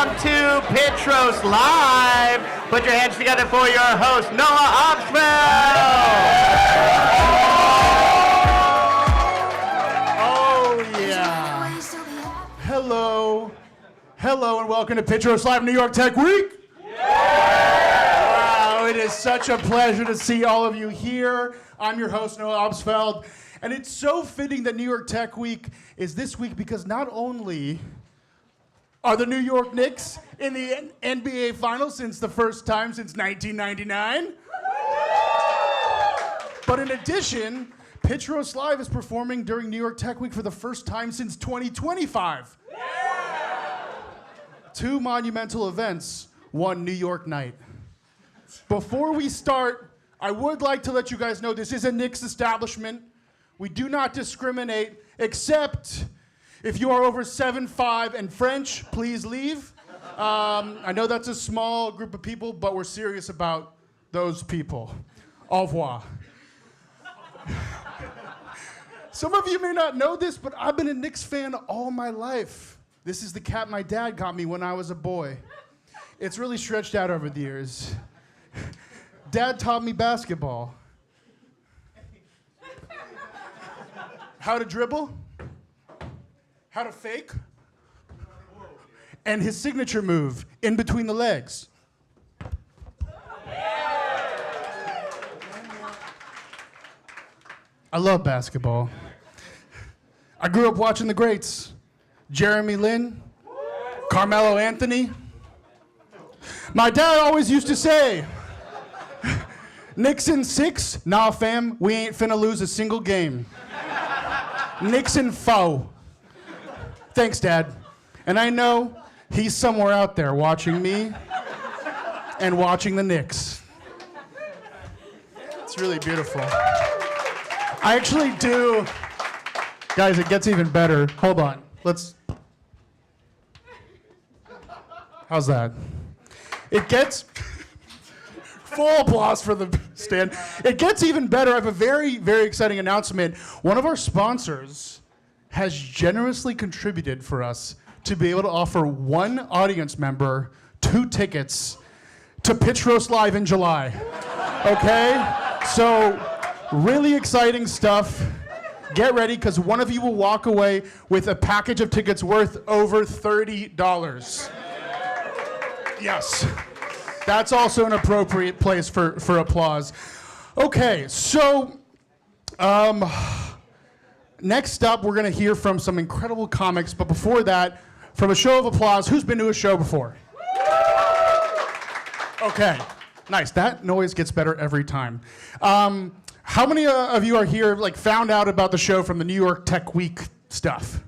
welcome to Pitch Roast Live. Put your hands together for your host, Noah Obsfeld. Oh, yeah. Hello, and welcome to Pitch Roast Live New York Tech Week. Wow, it is such a pleasure to see all of you here. I'm your host, Noah Obsfeld, and it's so fitting that New York Tech Week is this week because not only are the New York Knicks in the NBA Finals since the first time since 1999, but in addition, Pitch Roast Live is performing during New York Tech Week for the first time since 2025. Two monumental events, one New York night. Before we start, I would like to let you guys know this is a Knicks establishment. We do not discriminate, except if you are over 7'5" and French, please leave. I know that's a small group of people, but we're serious about those people. Au revoir. Some of you may not know this, but I've been a Knicks fan all my life. This is the cap my dad got me when I was a boy. It's really stretched out over the years. Dad taught me basketball. How to dribble, how to fake, and his signature move, in between the legs. I love basketball. I grew up watching the greats. Jeremy Lin, Carmelo Anthony. My dad always used to say, Knicks in 6? Nah, fam, we ain't finna lose a single game. Knicks in 4. Thanks, Dad. And I know he's somewhere out there watching me and watching the Knicks. It's really beautiful. I actually do. Guys, it gets even better. Hold on. How's that? It gets full applause for the stand. It gets even better. I have a very, very exciting announcement. One of our sponsors has generously contributed for us to be able to offer one audience member 2 tickets to Pitch Roast Live in July. Okay? So, really exciting stuff. Get ready, because one of you will walk away with a package of tickets worth over $30. Yes. That's also an appropriate place for applause. Okay, so next up, we're going to hear from some incredible comics. But before that, from a show of applause, who's been to a show before? Okay, nice. That noise gets better every time. How many of you are here, found out about the show from the New York Tech Week stuff?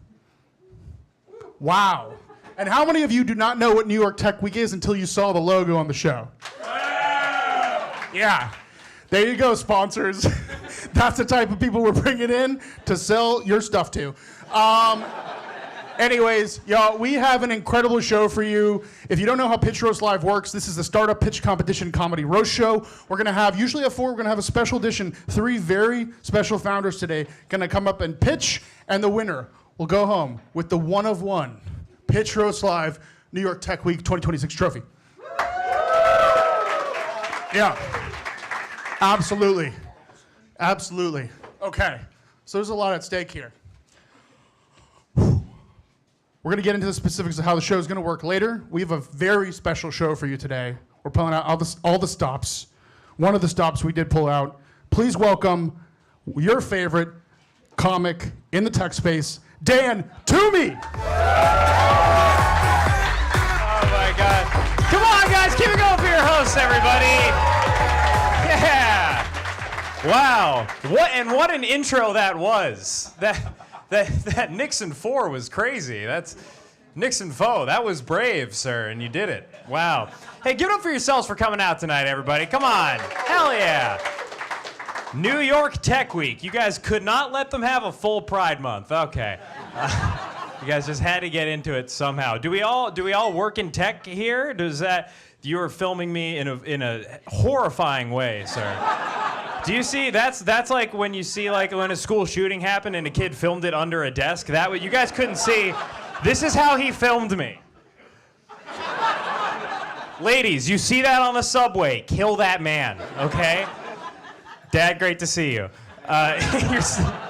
Wow. And how many of you do not know what New York Tech Week is until you saw the logo on the show? Yeah. There you go, sponsors. That's the type of people we're bringing in to sell your stuff to. Anyways, y'all, we have an incredible show for you. If you don't know how Pitch Roast Live works, this is the Startup Pitch Competition Comedy Roast Show. We're going to have, usually at 4, we're going to have a special edition. 3 very special founders today going to come up and pitch, and the winner will go home with the one of one Pitch Roast Live New York Tech Week 2026 trophy. Yeah. Absolutely. Absolutely. Okay. So there's a lot at stake here. We're going to get into the specifics of how the show is going to work later. We have a very special show for you today. We're pulling out all the stops. One of the stops we did pull out. Please welcome your favorite comic in the tech space, Dan Toomey. Oh my God. Come on, guys. Keep it going for your hosts, everybody. Yeah. Wow. What an intro that was. That Nixon 4 was crazy. That's Nixon foe. That was brave, sir, and you did it. Wow. Hey, give it up for yourselves for coming out tonight, everybody. Come on. Hell yeah. New York Tech Week. You guys could not let them have a full Pride Month. Okay. You guys just had to get into it somehow. Do we all work in tech here? You were filming me in a horrifying way, sir. Do you see? That's like when you see when a school shooting happened and a kid filmed it under a desk. You guys couldn't see. This is how he filmed me. Ladies, you see that on the subway, kill that man, okay? Dad, great to see you.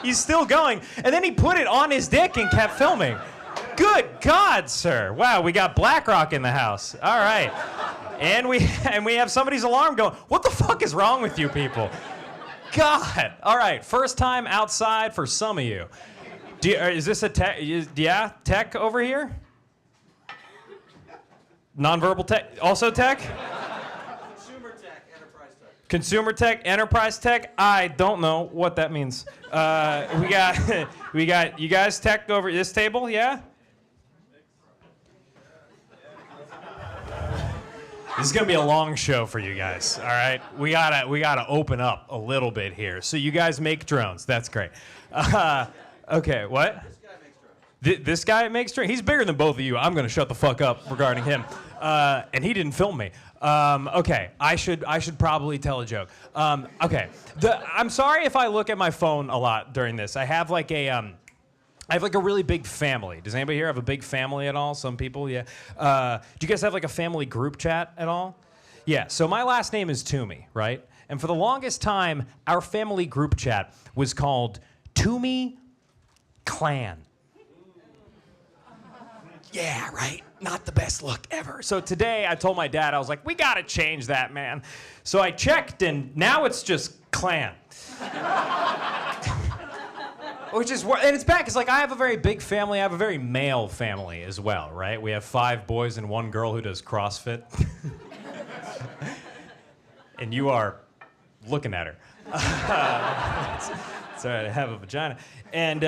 He's still going. And then he put it on his dick and kept filming. Good God, sir. Wow, we got BlackRock in the house. All right. And we have somebody's alarm going. What the fuck is wrong with you people? God. All right, first time outside for some of you. Is this a tech? Yeah, tech over here? Nonverbal tech? Also tech? Consumer tech, enterprise tech. I don't know what that means. We got you guys tech over this table, yeah? This is gonna be a long show for you guys. All right, we gotta open up a little bit here. So you guys make drones. That's great. Okay, what? This guy makes drones. He's bigger than both of you. I'm gonna shut the fuck up regarding him. And he didn't film me. Okay, I should probably tell a joke. Okay, I'm sorry if I look at my phone a lot during this. I have like a really big family. Does anybody here have a big family at all? Some people, yeah. Do you guys have like a family group chat at all? Yeah, so my last name is Toomey, right? And for the longest time, our family group chat was called Toomey Clan. Yeah, right. Not the best look ever. So today I told my dad, I was like, we gotta change that, man. So I checked and now it's just Clan. Which is, and it's bad because like I have a very big family. I have a very male family as well, right? We have 5 boys and 1 girl who does CrossFit. And you are looking at her. Sorry, I have a vagina. And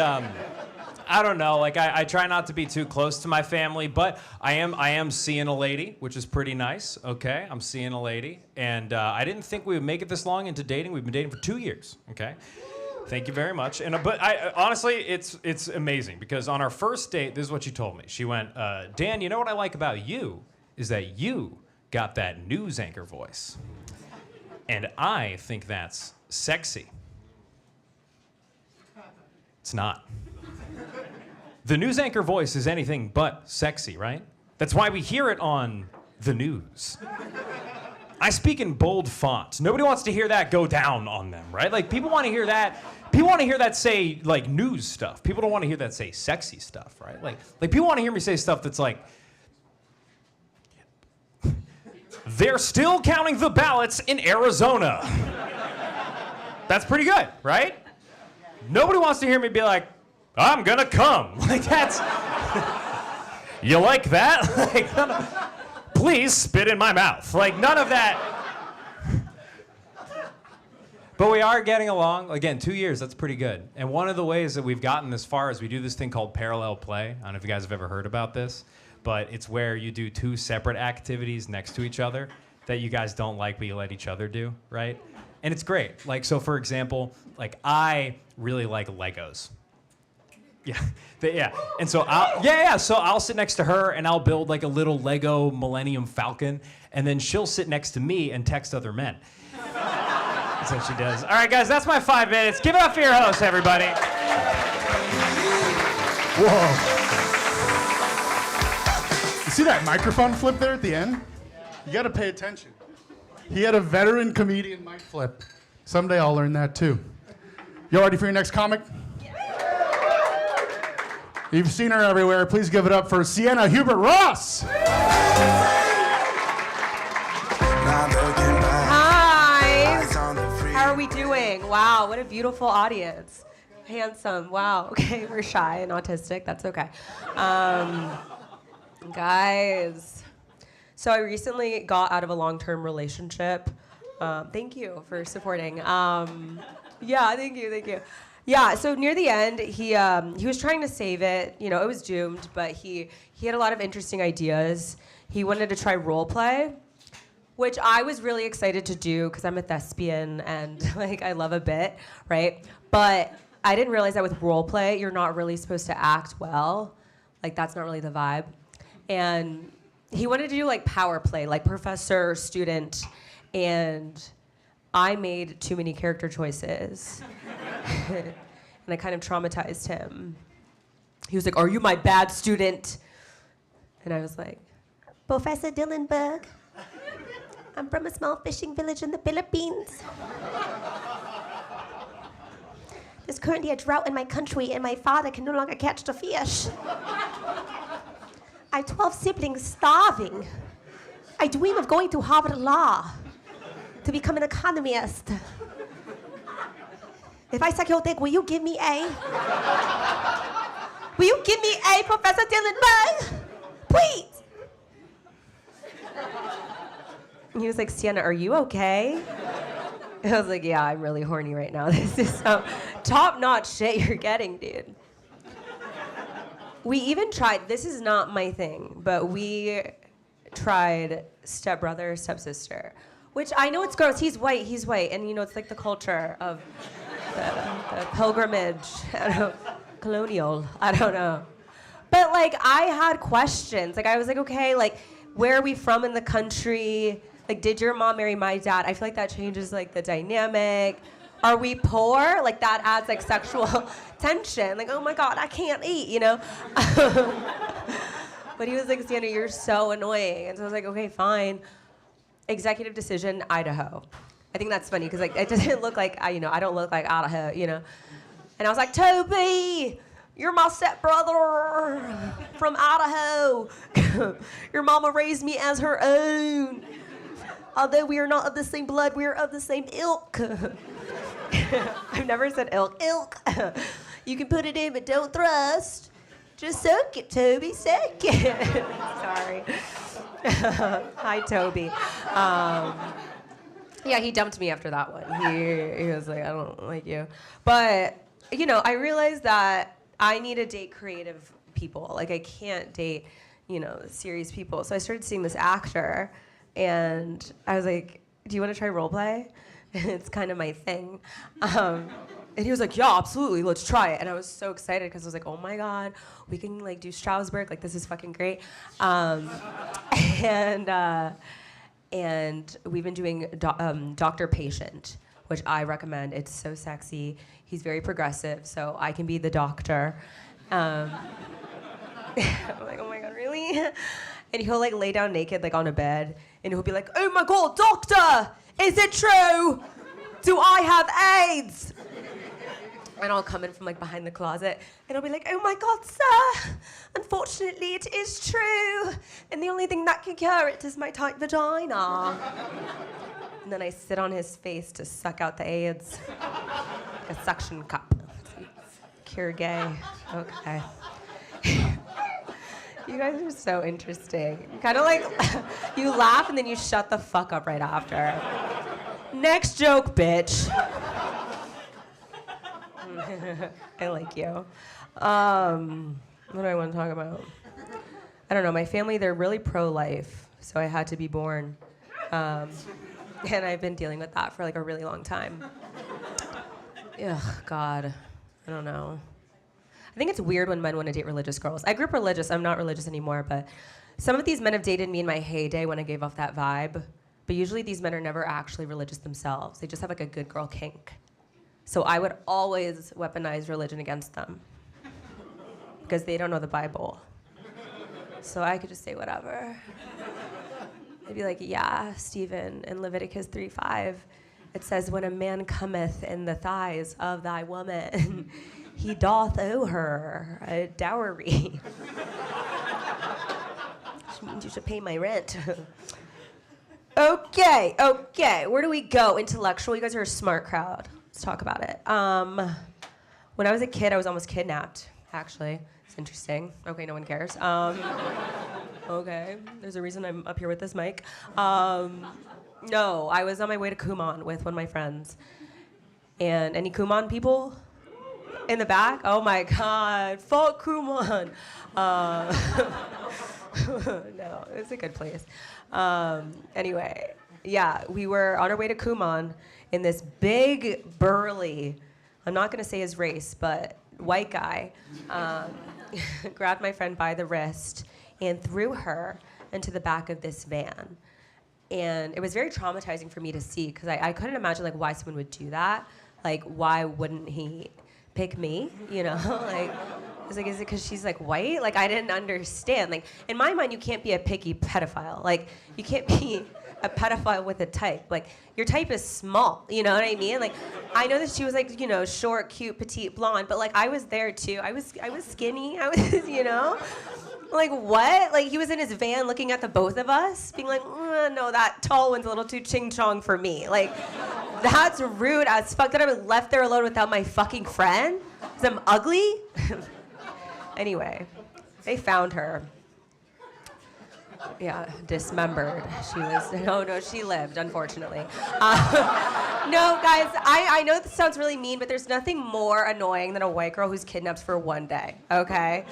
I don't know, like I try not to be too close to my family, but I am seeing a lady, which is pretty nice, okay? I'm seeing a lady, and I didn't think we would make it this long into dating. We've been dating for 2 years, okay? Thank you very much. And but honestly, it's amazing because on our first date, this is what she told me. She went, Dan, you know what I like about you is that you got that news anchor voice. And I think that's sexy. It's not. The news anchor voice is anything but sexy, right? That's why we hear it on the news. I speak in bold fonts. Nobody wants to hear that go down on them, right? Like people want to hear that. People want to hear that say like news stuff. People don't want to hear that say sexy stuff, right? Like people want to hear me say stuff that's like, they're still counting the ballots in Arizona. That's pretty good, right? Nobody wants to hear me be like, I'm gonna come. Like that's, you like that? Like, please spit in my mouth. Like none of that. But we are getting along. Again, 2 years, that's pretty good. And one of the ways that we've gotten this far is we do this thing called parallel play. I don't know if you guys have ever heard about this, but it's where you do 2 separate activities next to each other that you guys don't like, but you let each other do, right? And it's great. Like, so for example, like I really like Legos. Yeah, yeah. And so I'll sit next to her and I'll build like a little Lego Millennium Falcon, and then she'll sit next to me and text other men. That's what she does. All right, guys, that's my 5 minutes. Give it up for your host, everybody. Whoa. You see that microphone flip there at the end? You gotta pay attention. He had a veteran comedian mic flip. Someday I'll learn that too. You ready for your next comic? You've seen her everywhere. Please give it up for Sienna Hubert Ross. Hi. How are we doing? Wow, what a beautiful audience. Handsome. Wow. Okay, we're shy and autistic. That's okay. Guys, so I recently got out of a long-term relationship. Thank you for supporting. Yeah, thank you. Yeah, so near the end, he was trying to save it. You know, it was doomed, but he had a lot of interesting ideas. He wanted to try role play, which I was really excited to do because I'm a thespian and like I love a bit, right? But I didn't realize that with role play, you're not really supposed to act well. Like that's not really the vibe. And he wanted to do like power play, like professor, student, and I made too many character choices. And I kind of traumatized him. He was like, "Are you my bad student?" And I was like, "Professor Dillenberg." I'm from a small fishing village in the Philippines. There's currently a drought in my country, and my father can no longer catch the fish. I have 12 siblings starving. I dream of going to Harvard Law to become an economist. If I suck your dick, will you give me A? Will you give me A, Professor Dylan Bang? Please. And he was like, Sienna, are you okay? And I was like, yeah, I'm really horny right now. This is some top-notch shit you're getting, dude. We even tried, this is not my thing, but we tried stepbrother, stepsister, which I know it's gross. He's white, and you know, it's like the culture of the pilgrimage, I don't know, colonial, I don't know. But like, I had questions. Like, I was like, okay, like, where are we from in the country? Like, did your mom marry my dad? I feel like that changes like the dynamic. Are we poor? Like, that adds like sexual tension. Like, oh my God, I can't eat, you know? But he was like, Sienna, you're so annoying. And so I was like, okay, fine. Executive decision, Idaho. I think that's funny because like it doesn't look like I don't look like Idaho, you know. And I was like, Toby, you're my stepbrother from Idaho. Your mama raised me as her own. Although we are not of the same blood, we are of the same ilk. I've never said ilk. Ilk. You can put it in, but don't thrust. Just soak it, Toby. Soak it. Sorry. Hi, Toby. Yeah, he dumped me after that one. He was like, I don't like you. But, you know, I realized that I need to date creative people. Like, I can't date, you know, serious people. So I started seeing this actor, and I was like, do you want to try role play? It's kind of my thing. And he was like, yeah, absolutely, let's try it. And I was so excited because I was like, oh my God, we can like do Strasbourg, like this is fucking great. And we've been doing Doctor Patient, which I recommend. It's so sexy. He's very progressive, so I can be the doctor. I'm like, oh my God, really? And he'll like lay down naked like on a bed, and he'll be like, oh my God, doctor, is it true? Do I have AIDS? And I'll come in from like behind the closet, and I'll be like, oh my God, sir, unfortunately it is true, and the only thing that can cure it is my tight vagina. And then I sit on his face to suck out the AIDS, like a suction cup. Cure gay, okay. You guys are so interesting. Kind of like, you laugh and then you shut the fuck up right after. Next joke, bitch. I like you. What do I want to talk about? I don't know. My family, they're really pro-life, so I had to be born. And I've been dealing with that for like a really long time. Ugh, God. I don't know. I think it's weird when men want to date religious girls. I grew up religious. I'm not religious anymore, but some of these men have dated me in my heyday when I gave off that vibe. But usually these men are never actually religious themselves. They just have like a good girl kink. So I would always weaponize religion against them because they don't know the Bible. So I could just say whatever. I'd be like, yeah, Stephen, in Leviticus 3:5, it says, when a man cometh in the thighs of thy woman, he doth owe her a dowry. Which means you should pay my rent. Okay, where do we go? Intellectual, you guys are a smart crowd. Let's talk about it. When I was a kid, I was almost kidnapped, actually. It's interesting. Okay, no one cares. Okay, there's a reason I'm up here with this mic. No, I was on my way to Kumon with one of my friends. And any Kumon people in the back? Oh my God, fuck Kumon. No, it's a good place. Anyway, yeah, we were on our way to Kumon, and this big, burly, I'm not going to say his race, but white guy, grabbed my friend by the wrist and threw her into the back of this van. And it was very traumatizing for me to see, because I couldn't imagine like why someone would do that. Like, why wouldn't he pick me, you know? Like, I was like, is it because she's like white? Like, I didn't understand. Like, in my mind, you can't be a picky pedophile. Like, you can't be a pedophile with a type. Like, your type is small, you know what I mean? Like, I know that she was like, you know, short, cute, petite, blonde, but like, I was there too. I was skinny. I was, you know? Like, what? Like, he was in his van looking at the both of us, being like, no, that tall one's a little too ching-chong for me. Like, that's rude as fuck that I was left there alone without my fucking friend? Because I'm ugly? Anyway, they found her. Yeah, dismembered. She lived, unfortunately. No, guys, I know this sounds really mean, but there's nothing more annoying than a white girl who's kidnapped for one day, okay?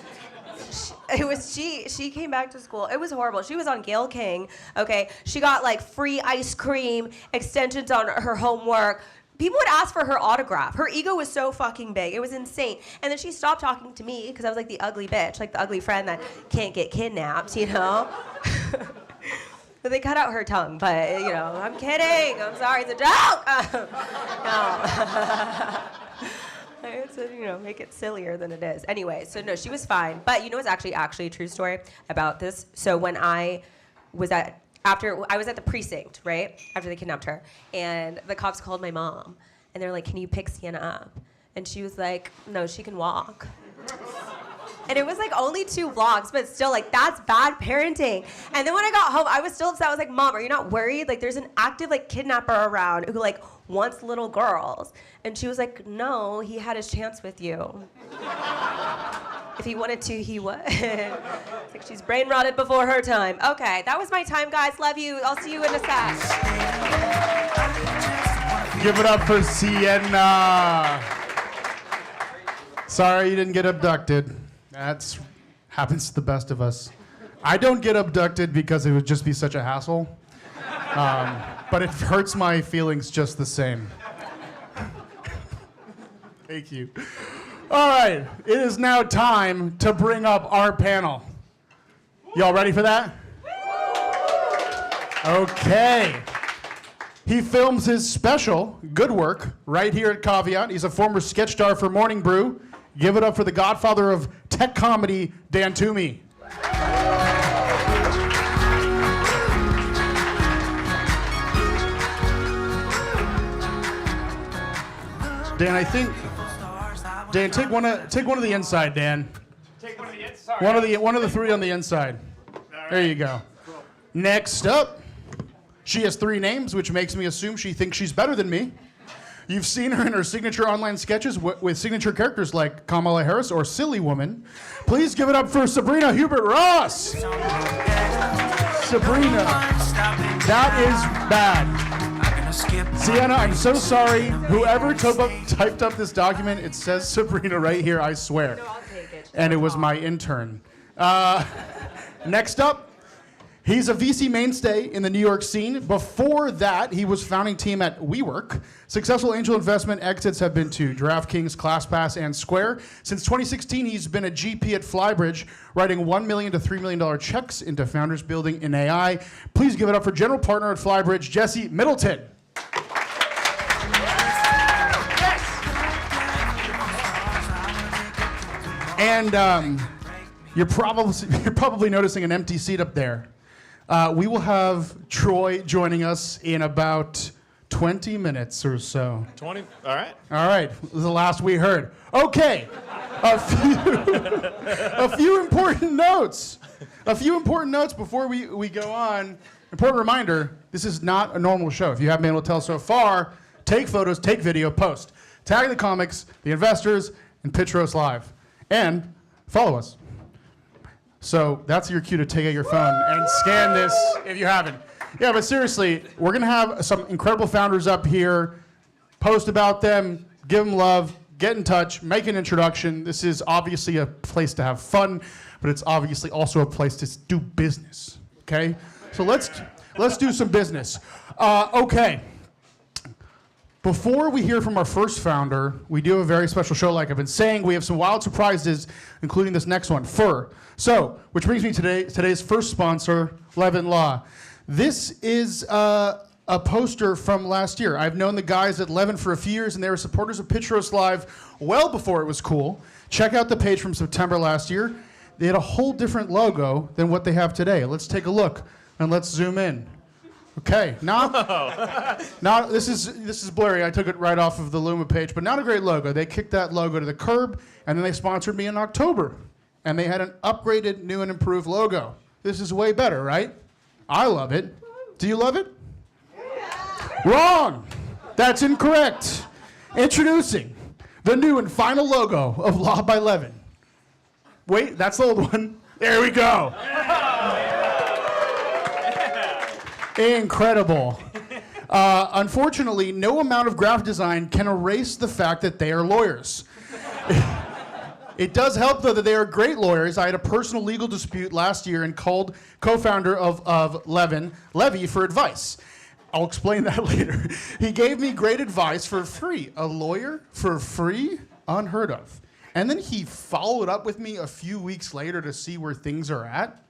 She came back to school. It was horrible. She was on Gayle King, okay? She got like free ice cream, extensions on her homework. People would ask for her autograph. Her ego was so fucking big. It was insane. And then she stopped talking to me because I was like the ugly bitch, like the ugly friend that can't get kidnapped, you know? But they cut out her tongue, but, you know, I'm kidding. I'm sorry, it's a joke. No. I said, you know, make it sillier than it is. Anyway, so no, she was fine. But you know what's actually a true story about this? So when I was at the precinct, right? After they kidnapped her. And the cops called my mom. And they were like, can you pick Sienna up? And she was like, no, she can walk. And it was like only 2 blocks, but still, like, that's bad parenting. And then when I got home, I was still upset. I was like, Mom, are you not worried? Like, there's an active, like, kidnapper around who, like, wants little girls. And she was like, no, he had his chance with you. If he wanted to, he would. It's like she's brain rotted before her time. Okay, that was my time, guys. Love you. I'll see you in a sec. Give it up for Sienna. Sorry you didn't get abducted. That's happens to the best of us. I don't get abducted because it would just be such a hassle. But it hurts my feelings just the same. Thank you. All right, it is now time to bring up our panel. Y'all ready for that? Okay. He films his special, Good Work, right here at Caveat. He's a former sketch star for Morning Brew. Give it up for the godfather of tech comedy, Dan Toomey. Dan, take one of the inside, Dan. Take one of the inside. One of the 3 on the inside. There you go. Cool. Next up, she has 3 names, which makes me assume she thinks she's better than me. You've seen her in her signature online sketches with signature characters like Kamala Harris or Silly Woman. Please give it up for Sabrina Hubert-Ross. Sabrina, that is bad. Sienna, I'm so sorry. Whoever typed up this document, it says Sabrina right here, I swear. No, I'll take it. And it was my intern. Next up, he's a VC mainstay in the New York scene. Before that, he was founding team at WeWork. Successful angel investment exits have been to DraftKings, ClassPass, and Square. Since 2016, he's been a GP at Flybridge, writing $1 million to $3 million checks into founders building in AI. Please give it up for general partner at Flybridge, Jesse Middleton. And you're probably noticing an empty seat up there. We will have Troy joining us in about 20 minutes or so. 20? All right. All right. This is the last we heard. Okay. A few important notes. A few important notes before we go on. Important reminder, this is not a normal show. If you haven't been able to tell so far, take photos, take video, post. Tag the comics, the investors, and Pitch Roast Live. And follow us. So that's your cue to take out your phone and scan this if you haven't. Yeah, but seriously, we're going to have some incredible founders up here. Post about them, give them love, get in touch, make an introduction. This is obviously a place to have fun, but it's obviously also a place to do business, okay? So let's do some business. Okay. Before we hear from our first founder, we do have a very special show, like I've been saying. We have some wild surprises, including this next one, Fur. So, which brings me to today's first sponsor, Levin Law. This is a poster from last year. I've known the guys at Levin for a few years, and they were supporters of Pitch Roast Live well before it was cool. Check out the page from September last year. They had a whole different logo than what they have today. Let's take a look, and let's zoom in. Okay, now this is blurry. I took it right off of the Luma page, but not a great logo. They kicked that logo to the curb, and then they sponsored me in October, and they had an upgraded, new and improved logo. This is way better, right? I love it. Do you love it? Wrong. That's incorrect. Introducing the new and final logo of Law by Levin. Wait, that's the old one. There we go. Incredible. Unfortunately, no amount of graphic design can erase the fact that they are lawyers. It does help, though, that they are great lawyers. I had a personal legal dispute last year and called co-founder of Levin, Levy, for advice. I'll explain that later. He gave me great advice for free. A lawyer for free? Unheard of. And then he followed up with me a few weeks later to see where things are at.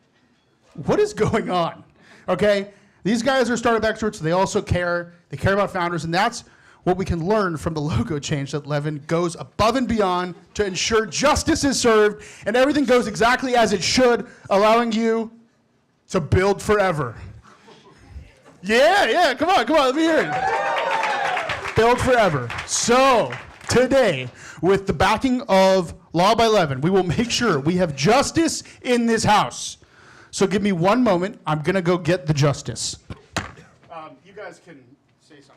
What is going on? Okay? These guys are startup experts. They also care. They care about founders, and that's what we can learn from the logo change, that Levin goes above and beyond to ensure justice is served and everything goes exactly as it should, allowing you to build forever. Yeah, come on, let me hear it. Build forever. So, today, with the backing of Law by Levin, we will make sure we have justice in this house. So give me one moment. I'm going to go get the justice. You guys can say something.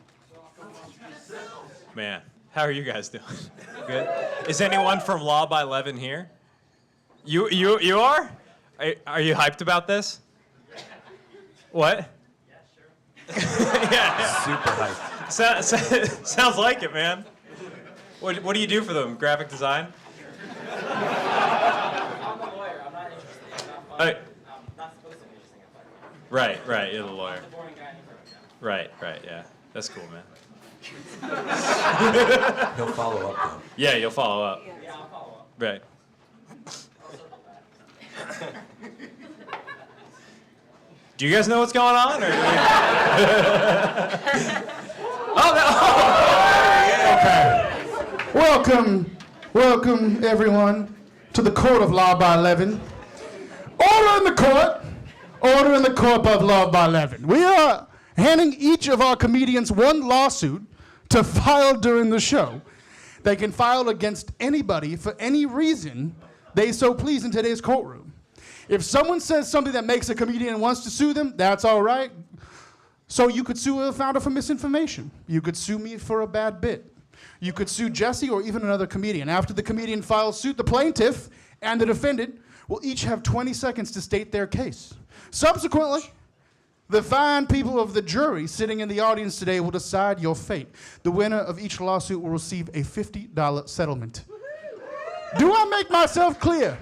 Man, how are you guys doing? Good. Is anyone from Law by Levin here? You are? Are you hyped about this? What? Yeah, sure. Yeah. Super hyped. Sounds like it, man. What do you do for them? Graphic design? I'm a lawyer. I'm not interested. I'm not supposed to be interesting. Right. You're the lawyer. I'm the boring guy in the room. Right. Yeah. That's cool, man. He'll follow up, though. Yeah, you'll follow up. Yeah, I'll follow up. Right. Do you guys know what's going on? Or Welcome everyone to the court of Law by Levin. Order in the court of Law by Levin. We are handing each of our comedians one lawsuit to file during the show. They can file against anybody for any reason they so please in today's courtroom. If someone says something that makes a comedian and wants to sue them, that's all right. So you could sue a founder for misinformation. You could sue me for a bad bit. You could sue Jesse or even another comedian. After the comedian files suit, the plaintiff and the defendant will each have 20 seconds to state their case. Subsequently, the fine people of the jury sitting in the audience today will decide your fate. The winner of each lawsuit will receive a $50 settlement. Do I make myself clear?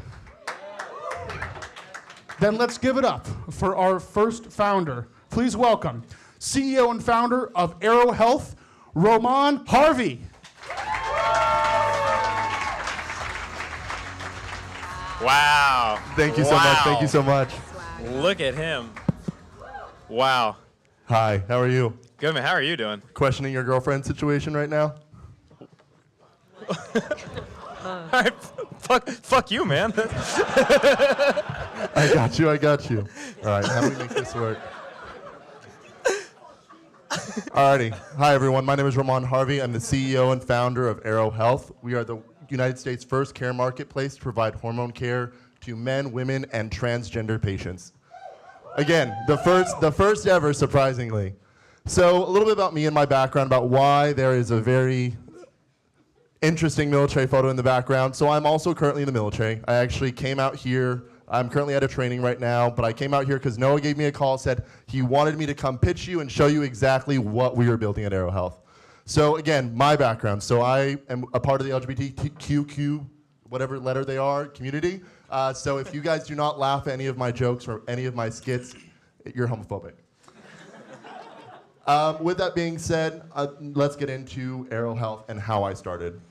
Then let's give it up for our first founder. Please welcome CEO and founder of Arrow Health, Roman Harvey. wow. Thank you so much. Thank you so much. Look at him. Wow. Hi, how are you? Good, man. How are you doing? Questioning your girlfriend situation right now? All right. Fuck you, man. I got you. All right, how do we make this work? Alrighty. Hi, everyone. My name is Roman Harvey. I'm the CEO and founder of Arrow Health. We are the United States' first care marketplace to provide hormone care to men, women, and transgender patients. Again, the first ever, surprisingly. So a little bit about me and my background, about why there is a very interesting military photo in the background. So I'm also currently in the military. I actually came out here. I'm currently at a training right now, but I came out here because Noah gave me a call, said he wanted me to come pitch you and show you exactly what we were building at Arrow Health. So again, my background. So I am a part of the LGBTQ, whatever letter they are, community. So if you guys do not laugh at any of my jokes or any of my skits, you're homophobic. With that being said, let's get into Arrow Health and how I started.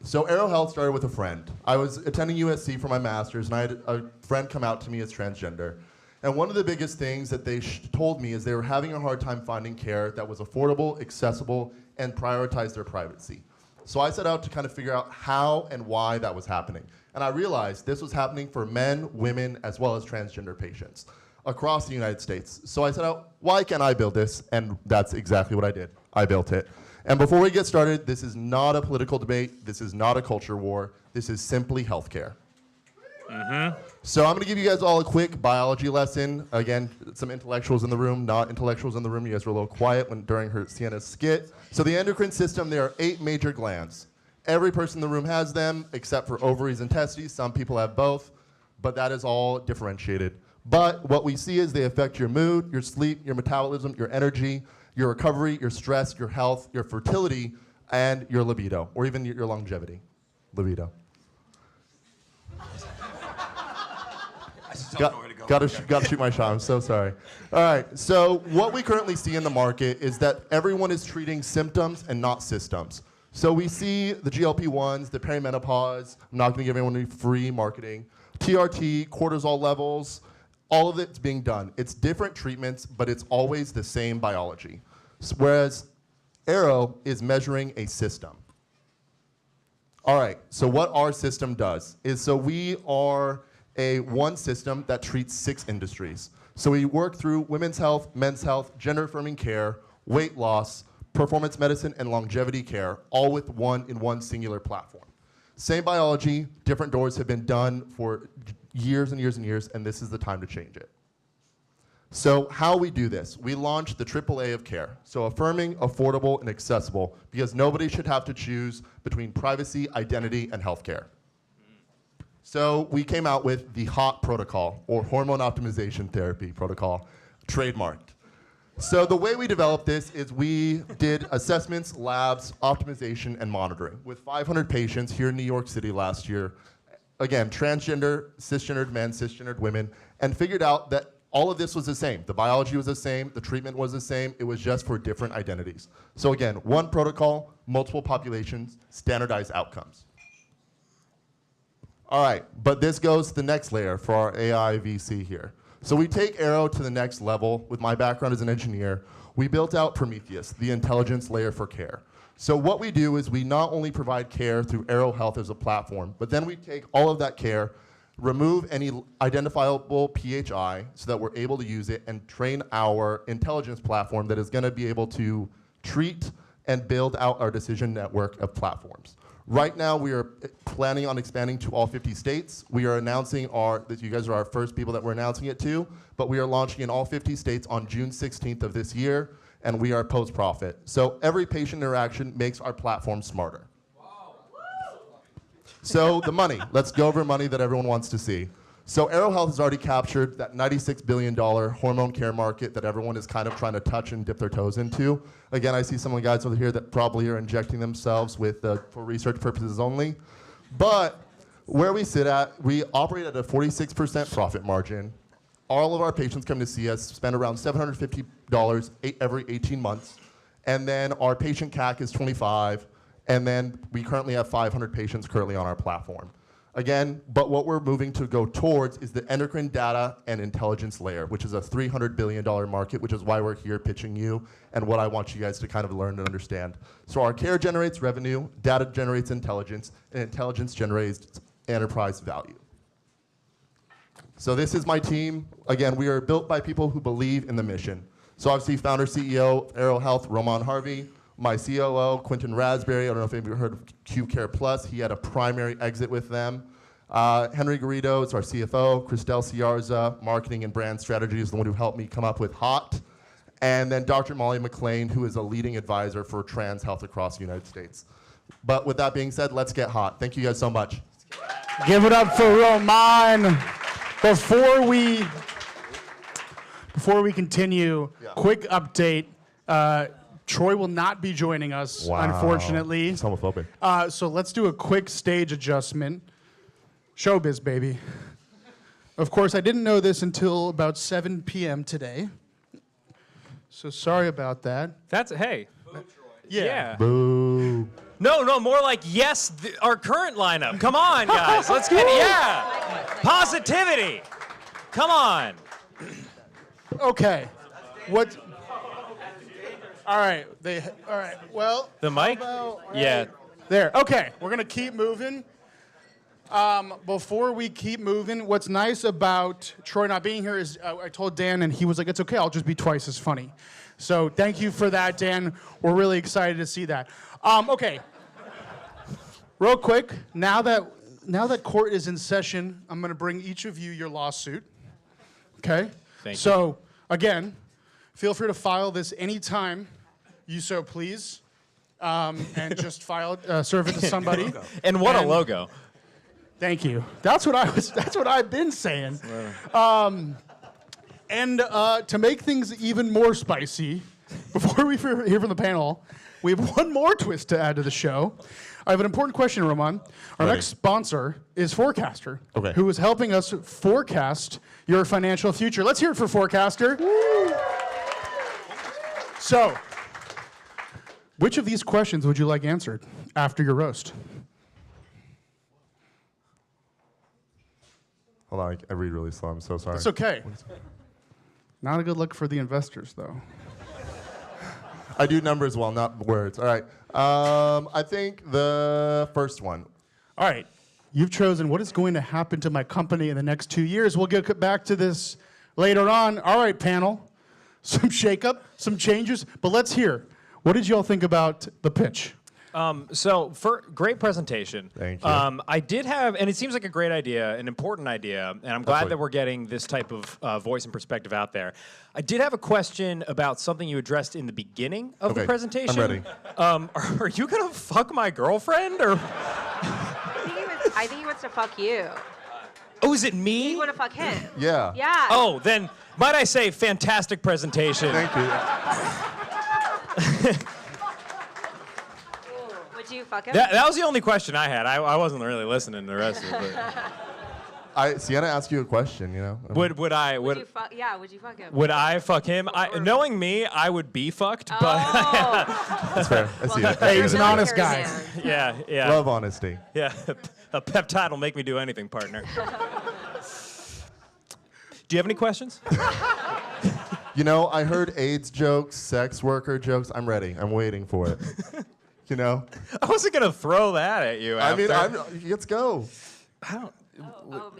So Arrow Health started with a friend. I was attending USC for my master's, and I had a friend come out to me as transgender. And one of the biggest things that they told me is they were having a hard time finding care that was affordable, accessible, and prioritized their privacy. So I set out to kind of figure out how and why that was happening. And I realized this was happening for men, women, as well as transgender patients. across the United States. So I set out, why can't I build this? And that's exactly what I did. I built it. And before we get started, this is not a political debate. This is not a culture war. This is simply healthcare. So I'm going to give you guys all a quick biology lesson. Again, some intellectuals in the room, not intellectuals in the room. You guys were a little quiet during Sienna's skit. So the endocrine system, there are 8 major glands. Every person in the room has them, except for ovaries and testes. Some people have both, but that is all differentiated. But what we see is they affect your mood, your sleep, your metabolism, your energy, your recovery, your stress, your health, your fertility, and your libido, or even your longevity. Libido. Got to shoot my shot. I'm so sorry. All right. So what we currently see in the market is that everyone is treating symptoms and not systems. So we see the GLP-1s, the perimenopause. I'm not going to give anyone any free marketing. TRT, cortisol levels, all of it's being done. It's different treatments, but it's always the same biology. Whereas Arrow is measuring a system. All right. So what our system does is, so we are one system that treats 6 industries. So we work through women's health, men's health, gender-affirming care, weight loss, performance medicine, and longevity care, all with one singular platform. Same biology, different doors have been done for years and years and years, and this is the time to change it. So how we do this, we launched the AAA of care. So affirming, affordable, and accessible, because nobody should have to choose between privacy, identity, and healthcare. So we came out with the HOT protocol, or hormone optimization therapy protocol, trademarked. So the way we developed this is we did assessments, labs, optimization, and monitoring with 500 patients here in New York City last year. Again, transgender, cisgendered men, cisgendered women, and figured out that all of this was the same. The biology was the same, the treatment was the same, it was just for different identities. So again, one protocol, multiple populations, standardized outcomes. All right, but this goes to the next layer for our AI VC here. So we take Arrow to the next level. With my background as an engineer, we built out Prometheus, the intelligence layer for care. So what we do is we not only provide care through Arrow Health as a platform, but then we take all of that care, remove any identifiable PHI so that we're able to use it and train our intelligence platform that is going to be able to treat and build out our decision network of platforms. Right now, we are planning on expanding to all 50 states. We are announcing that you guys are our first people that we're announcing it to, but we are launching in all 50 states on June 16th of this year, and we are post-profit. So every patient interaction makes our platform smarter. Wow. So the money, let's go over money that everyone wants to see. So Arrow Health has already captured that $96 billion hormone care market that everyone is kind of trying to touch and dip their toes into. Again, I see some of the guys over here that probably are injecting themselves with for research purposes only. But where we sit at, we operate at a 46% profit margin. All of our patients come to see us, spend around $750 every 18 months. And then our patient CAC is 25. And then we currently have 500 patients currently on our platform. Again, but what we're moving to go towards is the endocrine data and intelligence layer, which is a $300 billion market, which is why we're here pitching you and what I want you guys to kind of learn and understand. So our care generates revenue, data generates intelligence, and intelligence generates enterprise value. So this is my team. Again, we are built by people who believe in the mission. So obviously founder, CEO, Arrow Health, Roman Harvey. My COO, Quentin Raspberry, I don't know if you've heard of Q Care Plus. He had a primary exit with them. Henry Garrido is our CFO. Christelle Ciarza, marketing and brand strategy, is the one who helped me come up with HOT. And then Dr. Molly McLean, who is a leading advisor for trans health across the United States. But with that being said, let's get hot. Thank you guys so much. Give it up for Roman. Before we continue, quick update. Troy will not be joining us, unfortunately. It's homophobic. So let's do a quick stage adjustment. Showbiz, baby. Of course, I didn't know this until about 7 p.m. today. So sorry about that. That's, hey. Yeah. Boo. No, more like yes, our current lineup. Come on, guys. Let's get, positivity. Come on. Okay. What? All right. Well. The mic? Right yeah. there. Okay. We're going to keep moving. Before we keep moving, what's nice about Troy not being here is I told Dan, and he was like, it's okay, I'll just be twice as funny. So thank you for that, Dan. We're really excited to see that. Okay. Real quick, now that court is in session, I'm going to bring each of you your lawsuit. Okay? Thank you. So, again, feel free to file this anytime you so please. And just file it, serve it to somebody. And what a logo. Thank you. That's what I've been saying. And to make things even more spicy, before we hear from the panel, we have one more twist to add to the show. I have an important question, Roman. Our next sponsor is Forecaster, who is helping us forecast your financial future. Let's hear it for Forecaster. Woo! So, which of these questions would you like answered after your roast? Hold on, I read really slow. I'm so sorry. It's okay. Not a good look for the investors, though. I do numbers well, not words. All right. I think the first one. All right. You've chosen what is going to happen to my company in the next 2 years. We'll get back to this later on. All right, panel. Some shakeup, some changes, but let's hear. What did y'all think about the pitch? So, for great presentation. Thank you. I did have, and it seems like a great idea, an important idea, and I'm glad that we're getting this type of voice and perspective out there. I did have a question about something you addressed in the beginning of the presentation. I'm ready. Are you gonna fuck my girlfriend, or? I think he wants to fuck you. Oh, is it me? You want to fuck him? Yeah. Yeah. Oh, then might I say, fantastic presentation. Thank you. Would you fuck him? That was the only question I had. I wasn't really listening to the rest of it. Sienna asked you a question, you know? Would Would you fuck him? Would I fuck him? Knowing me, I would be fucked, but That's fair. I see it. Hey, he's an honest Military guy. man. yeah. Love honesty. Yeah, a peptide will make me do anything, partner. Do you have any questions? You know, I heard AIDS jokes, sex worker jokes. I'm ready. I'm waiting for it. You know? I wasn't gonna throw that at you. After. Let's go. Well,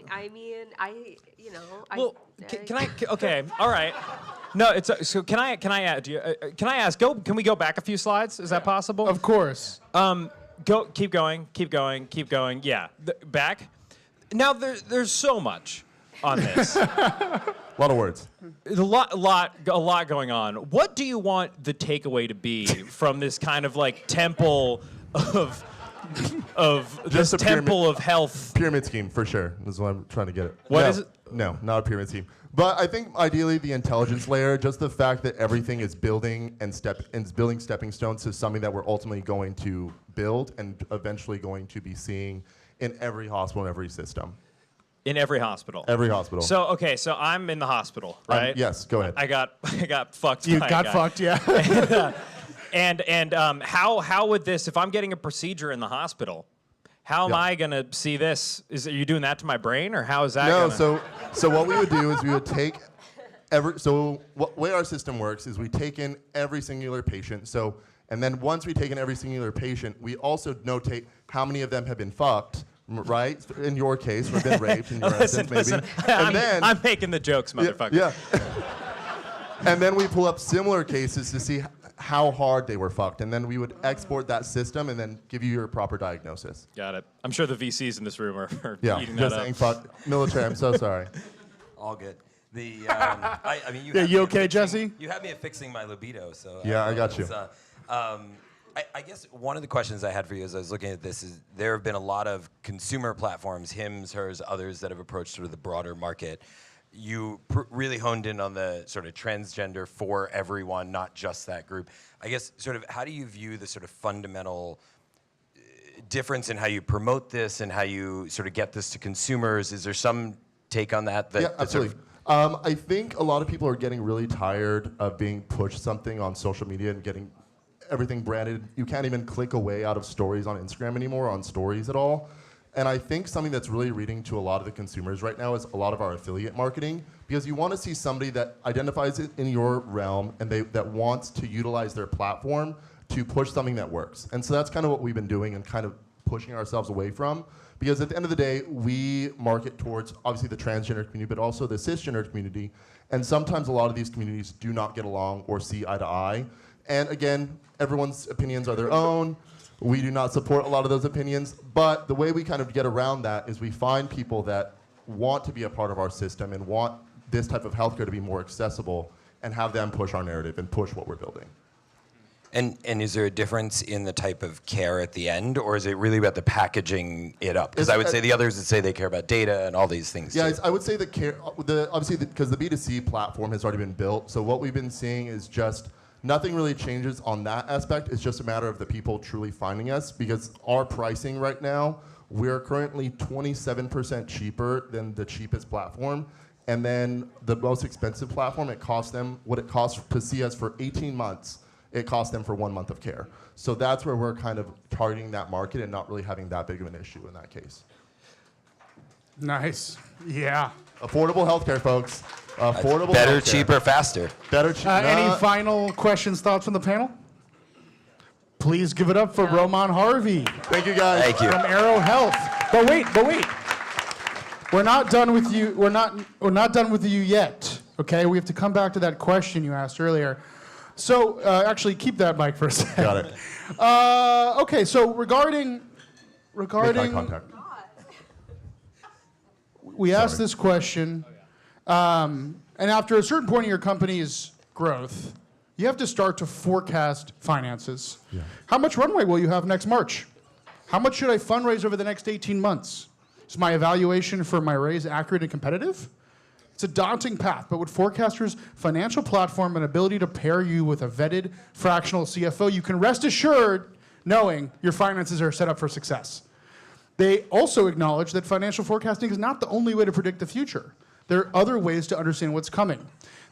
can I? Okay, all right. No, it's so. Can I add? Can I ask? Can we go back a few slides? Is that possible? Of course. Keep going. Yeah, back. Now there's so much on this. A lot of words. A lot going on. What do you want the takeaway to be from this kind of like temple of this temple of health? Pyramid scheme, for sure. This is what I'm trying to get at. What No, is it? No, not a pyramid scheme. But I think ideally the intelligence layer, just the fact that everything is building and building stepping stones to something that we're ultimately going to build and eventually going to be seeing in every hospital and every system. In every hospital. Every hospital. So I'm in the hospital, right? Yes, go ahead. I got fucked. You by a got guy. fucked, yeah. And how would this, if I'm getting a procedure in the hospital, how am I gonna see this? Are you doing that to my brain, or how is that? No, gonna... so what we would do is we would take way our system works is we take in every singular patient. And then once we take in every singular patient, we also notate how many of them have been fucked. Right? In your case, we've been raped. In your instance, maybe. I'm making the jokes, motherfucker. Yeah. And then we pull up similar cases to see how hard they were fucked, and then we would export that system and then give you your proper diagnosis. Got it. I'm sure the VCs in this room are Yeah. eating Just that saying, up. fuck military. I'm so sorry. All good. You Yeah, you okay, Jesse? You had me at fixing my libido, so Yeah, I got you. I guess one of the questions I had for you as I was looking at this is there have been a lot of consumer platforms, Hims, Hers, others that have approached sort of the broader market. You really honed in on the sort of transgender for everyone, not just that group. I guess sort of how do you view the sort of fundamental difference in how you promote this and how you sort of get this to consumers? Is there some take on that? Yeah, absolutely. I think a lot of people are getting really tired of being pushed something on social media and getting everything branded. You can't even click away out of stories on Instagram anymore, on stories at all. And I think something that's really reading to a lot of the consumers right now is a lot of our affiliate marketing, because you want to see somebody that identifies it in your realm and that wants to utilize their platform to push something that works. And so that's kind of what we've been doing and kind of pushing ourselves away from. Because at the end of the day, we market towards obviously the transgender community, but also the cisgender community. And sometimes a lot of these communities do not get along or see eye to eye. And again, everyone's opinions are their own. We do not support a lot of those opinions. But the way we kind of get around that is we find people that want to be a part of our system and want this type of healthcare to be more accessible and have them push our narrative and push what we're building. And is there a difference in the type of care at the end, or is it really about the packaging it up? Because I would say the others would say they care about data and all these things Yeah, too. I would say obviously because the B2C platform has already been built, so what we've been seeing is just nothing really changes on that aspect. It's just a matter of the people truly finding us, because our pricing right now, we're currently 27% cheaper than the cheapest platform. And then the most expensive platform, it costs them what it costs to see us for 18 months. It costs them for 1 month of care. So that's where we're kind of targeting that market and not really having that big of an issue in that case. Nice. Yeah. Affordable healthcare, folks. Affordable Better, healthcare. cheaper, faster. Better, cheaper. Any final questions, thoughts from the panel? Please give it up for Roman Harvey Thank you, guys. Thank you. from Arrow Health. But wait. We're not done with you. We're not done with you yet. Okay, we have to come back to that question you asked earlier. So actually, keep that mic for a second. Got it. Okay, so regarding Make eye contact. we asked this question, and after a certain point in your company's growth, you have to start to forecast finances. Yeah. How much runway will you have next March? How much should I fundraise over the next 18 months? Is my evaluation for my raise accurate and competitive? It's a daunting path, but with Forecaster's financial platform and ability to pair you with a vetted fractional CFO, you can rest assured knowing your finances are set up for success. They also acknowledge that financial forecasting is not the only way to predict the future. There are other ways to understand what's coming.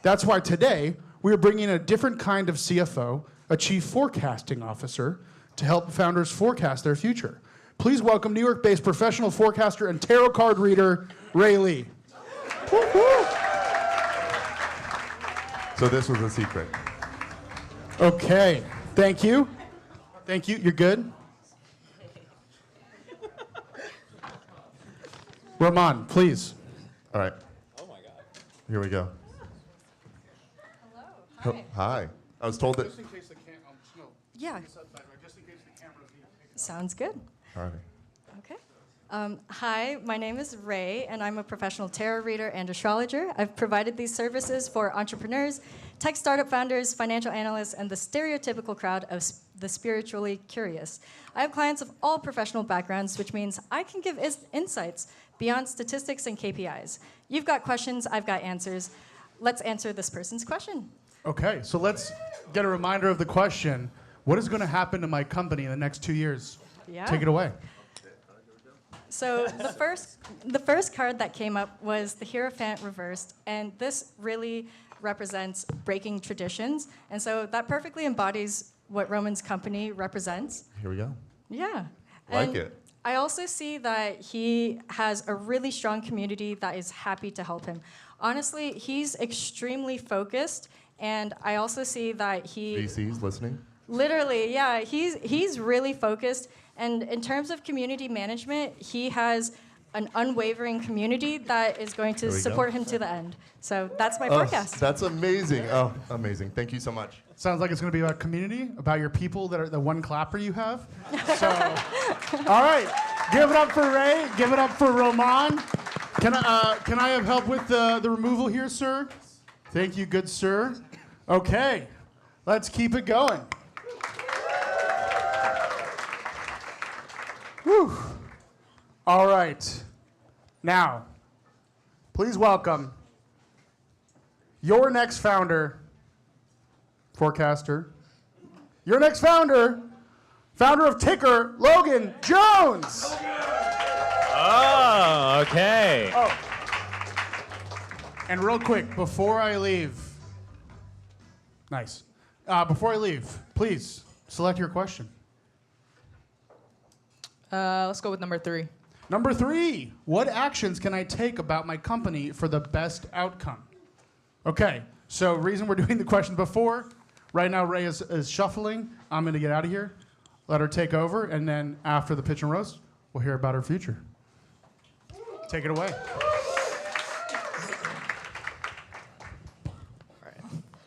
That's why today we are bringing in a different kind of CFO, a chief forecasting officer, to help founders forecast their future. Please welcome New York-based professional forecaster and tarot card reader, Ray Lee. So this was a secret. Okay, thank you. Thank you, you're good? Roman, please. All right. Oh my God. Here we go. Hello. Hi. I was told that. Just in case the Yeah. Sounds good. All right. Okay. Hi, my name is Ray, and I'm a professional tarot reader and astrologer. I've provided these services for entrepreneurs, tech startup founders, financial analysts, and the stereotypical crowd of the spiritually curious. I have clients of all professional backgrounds, which means I can give insights beyond statistics and KPIs. You've got questions, I've got answers. Let's answer this person's question. Okay, so let's get a reminder of the question. What is going to happen to my company in the next 2 years? Yeah. Take it away. So the first card that came up was the Hierophant reversed, and this really represents breaking traditions. And so that perfectly embodies what Roman's company represents. Here we go. Yeah. Like And it. I also see that he has a really strong community that is happy to help him. Honestly, he's extremely focused, and I also see that he VC's listening. literally, yeah, he's really focused. And in terms of community management, he has an unwavering community that is going to There we go. support him to the end. So that's my Oh, forecast. that's amazing. Oh, amazing. Thank you so much. Sounds like it's going to be about community, about your people that are the one clapper you have. So, all right, give it up for Ray. Give it up for Roman. Can I have help with the removal here, sir? Thank you, good sir. Okay, let's keep it going. Whew. All right. Now, please welcome your next founder, forecaster. Your next founder of Ticker, Logan Jones. Oh, okay. And real quick, before I leave, please select your question. Let's go with number 3. Number 3, what actions can I take about my company for the best outcome? Okay, so reason we're doing the question before, right now Ray is shuffling. I'm going to get out of here. let her take over, and then after the pitch and roast, we'll hear about her future. Take it away.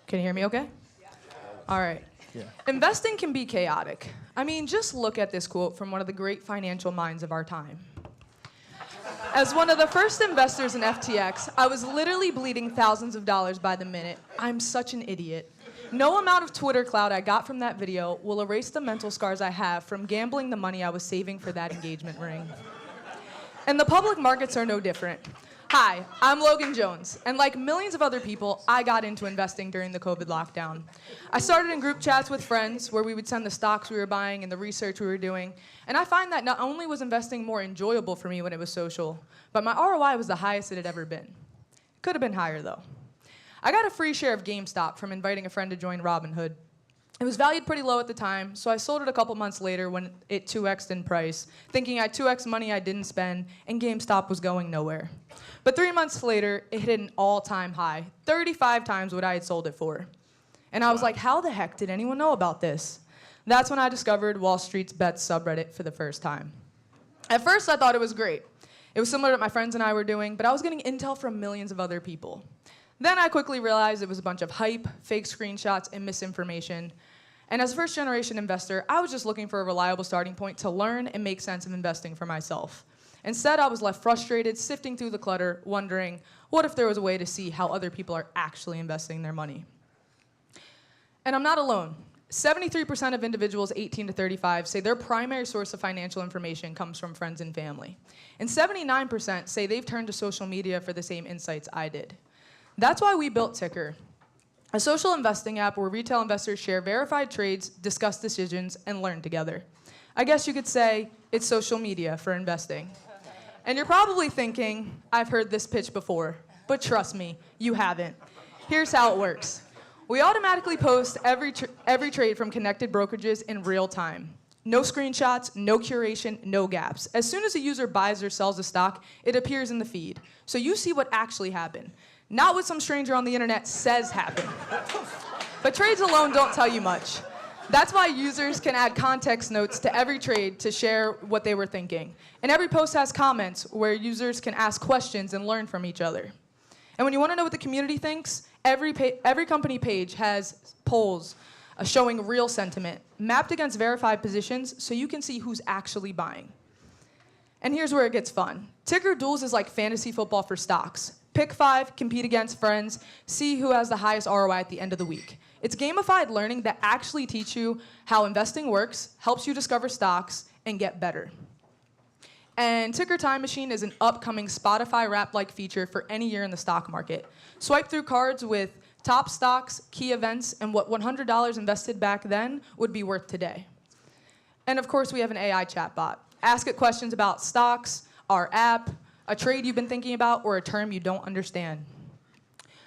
Can you hear me okay? All right. Investing can be chaotic. I mean, just look at this quote from one of the great financial minds of our time. As one of the first investors in FTX, I was literally bleeding thousands of dollars by the minute. I'm such an idiot. No amount of Twitter clout I got from that video will erase the mental scars I have from gambling the money I was saving for that engagement ring. And the public markets are no different. Hi, I'm Logan Jones, and like millions of other people, I got into investing during the COVID lockdown. I started in group chats with friends where we would send the stocks we were buying and the research we were doing, and I find that not only was investing more enjoyable for me when it was social, but my ROI was the highest it had ever been. It could have been higher, though. I got a free share of GameStop from inviting a friend to join Robinhood. It was valued pretty low at the time, so I sold it a couple months later when it 2x'd in price, thinking I 2x'd money I didn't spend, and GameStop was going nowhere. But 3 months later, it hit an all-time high, 35 times what I had sold it for. And I was like, how the heck did anyone know about this? That's when I discovered Wall Street's Bets subreddit for the first time. At first, I thought it was great. It was similar to what my friends and I were doing, but I was getting intel from millions of other people. Then I quickly realized it was a bunch of hype, fake screenshots, and misinformation. And as a first-generation investor, I was just looking for a reliable starting point to learn and make sense of investing for myself. Instead, I was left frustrated, sifting through the clutter, wondering, what if there was a way to see how other people are actually investing their money? And I'm not alone. 73% of individuals 18 to 35 say their primary source of financial information comes from friends and family. And 79% say they've turned to social media for the same insights I did. That's why we built Ticker, a social investing app where retail investors share verified trades, discuss decisions, and learn together. I guess you could say it's social media for investing. And you're probably thinking, I've heard this pitch before, but trust me, you haven't. Here's how it works. We automatically post every trade from connected brokerages in real time. No screenshots, no curation, no gaps. As soon as a user buys or sells a stock, it appears in the feed. So you see what actually happened. Not what some stranger on the internet says happened. But trades alone don't tell you much. That's why users can add context notes to every trade to share what they were thinking. And every post has comments where users can ask questions and learn from each other. And when you want to know what the community thinks, every company page has polls showing real sentiment, mapped against verified positions so you can see who's actually buying. And here's where it gets fun. Ticker Duels is like fantasy football for stocks. Pick 5, compete against friends, see who has the highest ROI at the end of the week. It's gamified learning that actually teaches you how investing works, helps you discover stocks, and get better. And Ticker Time Machine is an upcoming Spotify Wrapped-like feature for any year in the stock market. Swipe through cards with top stocks, key events, and what $100 invested back then would be worth today. And of course, we have an AI chatbot. Ask it questions about stocks, our app, a trade you've been thinking about, or a term you don't understand.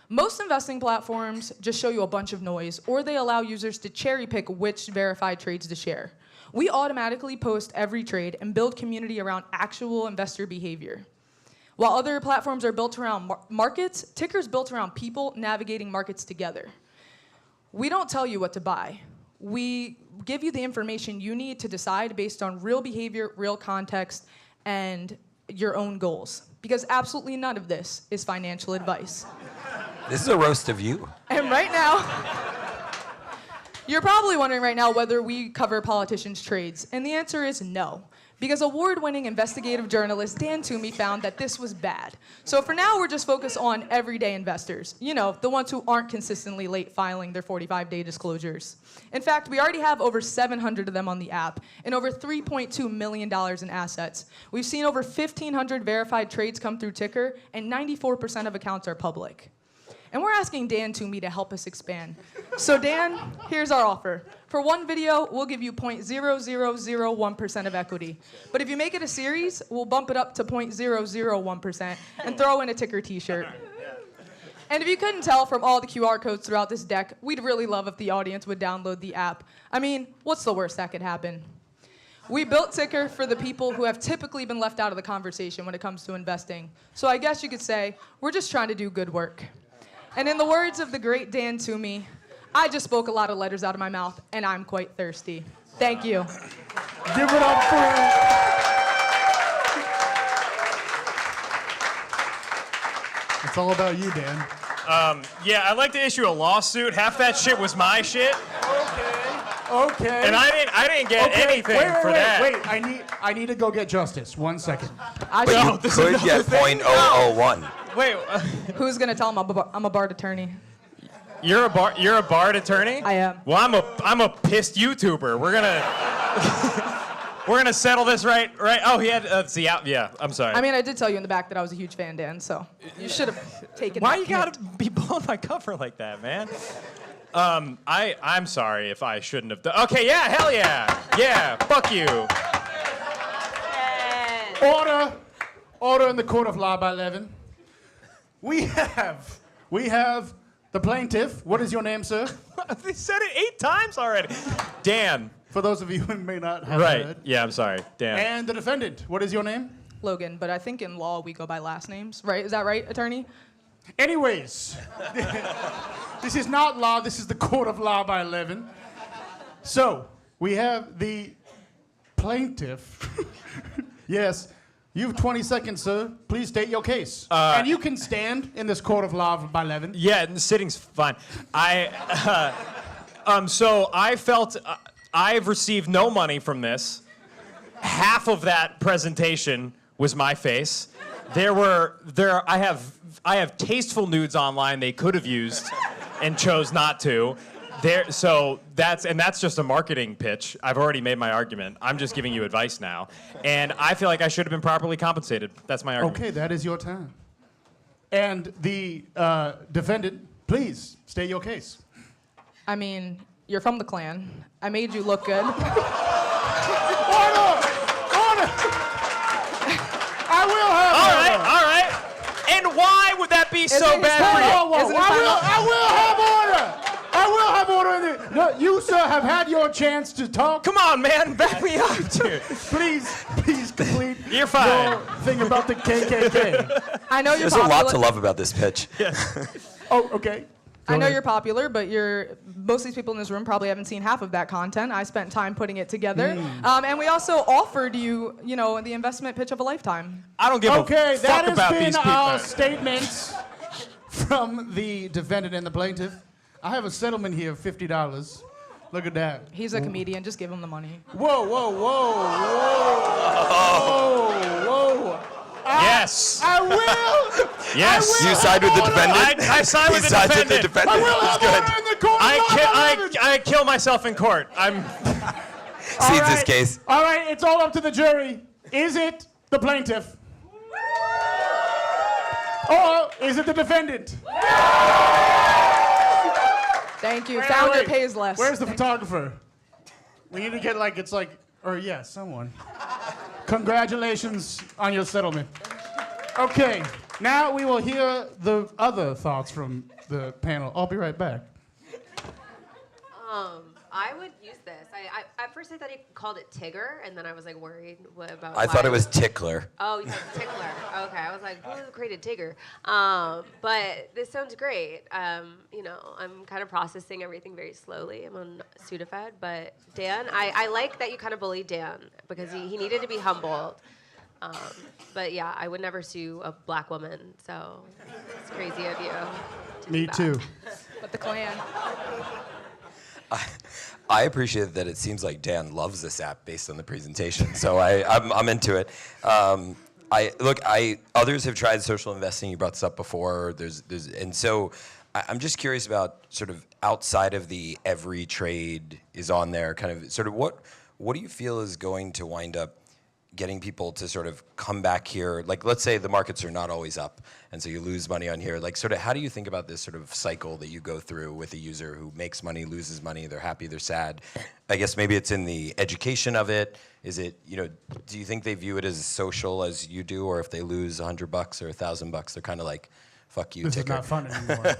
Most investing platforms just show you a bunch of noise, or they allow users to cherry pick which verified trades to share. We automatically post every trade and build community around actual investor behavior. While other platforms are built around markets, Ticker's built around people navigating markets together. We don't tell you what to buy. We give you the information you need to decide based on real behavior, real context, and your own goals. Because absolutely none of this is financial advice. This is a roast of you. And right now, you're probably wondering right now whether we cover politicians' trades. And the answer is no. Because award-winning investigative journalist Dan Toomey found that this was bad. So for now, we're just focused on everyday investors. You know, the ones who aren't consistently late filing their 45-day disclosures. In fact, we already have over 700 of them on the app and over $3.2 million in assets. We've seen over 1,500 verified trades come through Ticker, and 94% of accounts are public. And we're asking Dan Toomey to help us expand. So Dan, here's our offer. For one video, we'll give you 0.0001% of equity. But if you make it a series, we'll bump it up to 0.001% and throw in a Ticker t-shirt. And if you couldn't tell from all the QR codes throughout this deck, we'd really love if the audience would download the app. I mean, what's the worst that could happen? We built Ticker for the people who have typically been left out of the conversation when it comes to investing. So I guess you could say, we're just trying to do good work. And in the words of the great Dan Toomey, I just spoke a lot of letters out of my mouth, and I'm quite thirsty. Thank you. Give it up for. It's all about you, Dan. Yeah, I'd like to issue a lawsuit. Half that shit was my shit, Okay. and I didn't get anything for that. Wait, I need to go get justice. 1 second. I But should- you could get .001. Wait, Who's gonna tell him I'm a BARD attorney? you're a BARD attorney? I am. Well, I'm a pissed YouTuber. We're gonna settle this right. Oh, he had yeah. I'm sorry. I mean, I did tell you in the back that I was a huge fan, Dan. So you should have taken. Why that you gotta hint. be blowing my cover like that, man? I'm sorry if I shouldn't have done. Okay, yeah, hell yeah, yeah. Fuck you. Order in the court of law by 11. We have the plaintiff. What is your name, sir? They said it 8 times already. Dan. For those of you who may not have Right. heard. Yeah, I'm sorry. Dan. And the defendant. What is your name? Logan, but I think in law we go by last names, right? Is that right, attorney? Anyways, this is not law. This is the court of law by 11. So we have the plaintiff. Yes. You have 20 seconds, sir. Please state your case. And you can stand in this court of law by 11. Yeah, and the sitting's fine. So I felt I've received no money from this. Half of that presentation was my face. I have tasteful nudes online they could have used and chose not to. That's just a marketing pitch. I've already made my argument. I'm just giving you advice now. And I feel like I should have been properly compensated. That's my argument. Okay, that is your time. And the defendant, please state your case. I mean, you're from the Klan. I made you look good. Order! I will have All order. right, all right. And why would that be so it bad time for you? out? Isn't it time out? I will have order. I will have order. No, you, sir, have had your chance to talk. Come on, man, back me up, dude. Please complete You're fine. your thing about the KKK. I know you're There's a popular. lot to love about this pitch. Oh, okay. I know ahead. you're popular, but most of these people in this room probably haven't seen half of that content. I spent time putting it together. And we also offered you, the investment pitch of a lifetime. I don't give Okay, a that fuck has about been these people. our statements from the defendant and the plaintiff. I have a settlement here of $50. Look at that. He's a comedian. Just give him the money. Whoa. Yes. I will. Yes. I will You side with the defendant? I side with He the sides with defendant. the defendant. I will That's have good. order in the court of law by 11. I kill myself in court. Cedes his case. All right, it's all up to the jury. Is it the plaintiff? Or is it the defendant? Thank you. Wait, Founder wait. pays less. Where's the photographer? We need to get someone. Congratulations on your settlement. Okay, now we will hear the other thoughts from the panel. I'll be right back. I would use this. At first I thought he called it Tigger, and then I was like worried about. I thought it was tickler. Oh, you said Tickler. Okay, I was like, who created Tigger? But this sounds great. I'm kind of processing everything very slowly. I'm on Sudafed, but Dan, I like that you kind of bullied Dan because he needed to be humbled. But yeah, I would never sue a black woman, so it's crazy of you. Me too. But the Klan. I appreciate that it seems like Dan loves this app based on the presentation, so I'm into it. Others have tried social investing. You brought this up before. I'm just curious about sort of outside of the every trade is on there, kind of sort of what do you feel is going to wind up getting people to sort of come back here? Like, let's say the markets are not always up, and so you lose money on here. Like, sort of, how do you think about this sort of cycle that you go through with a user who makes money, loses money, they're happy, they're sad? I guess maybe it's in the education of it. Is it, do you think they view it as social as you do, or if they lose $100 or $1,000, they're kind of like, fuck you, This ticker? is not fun anymore.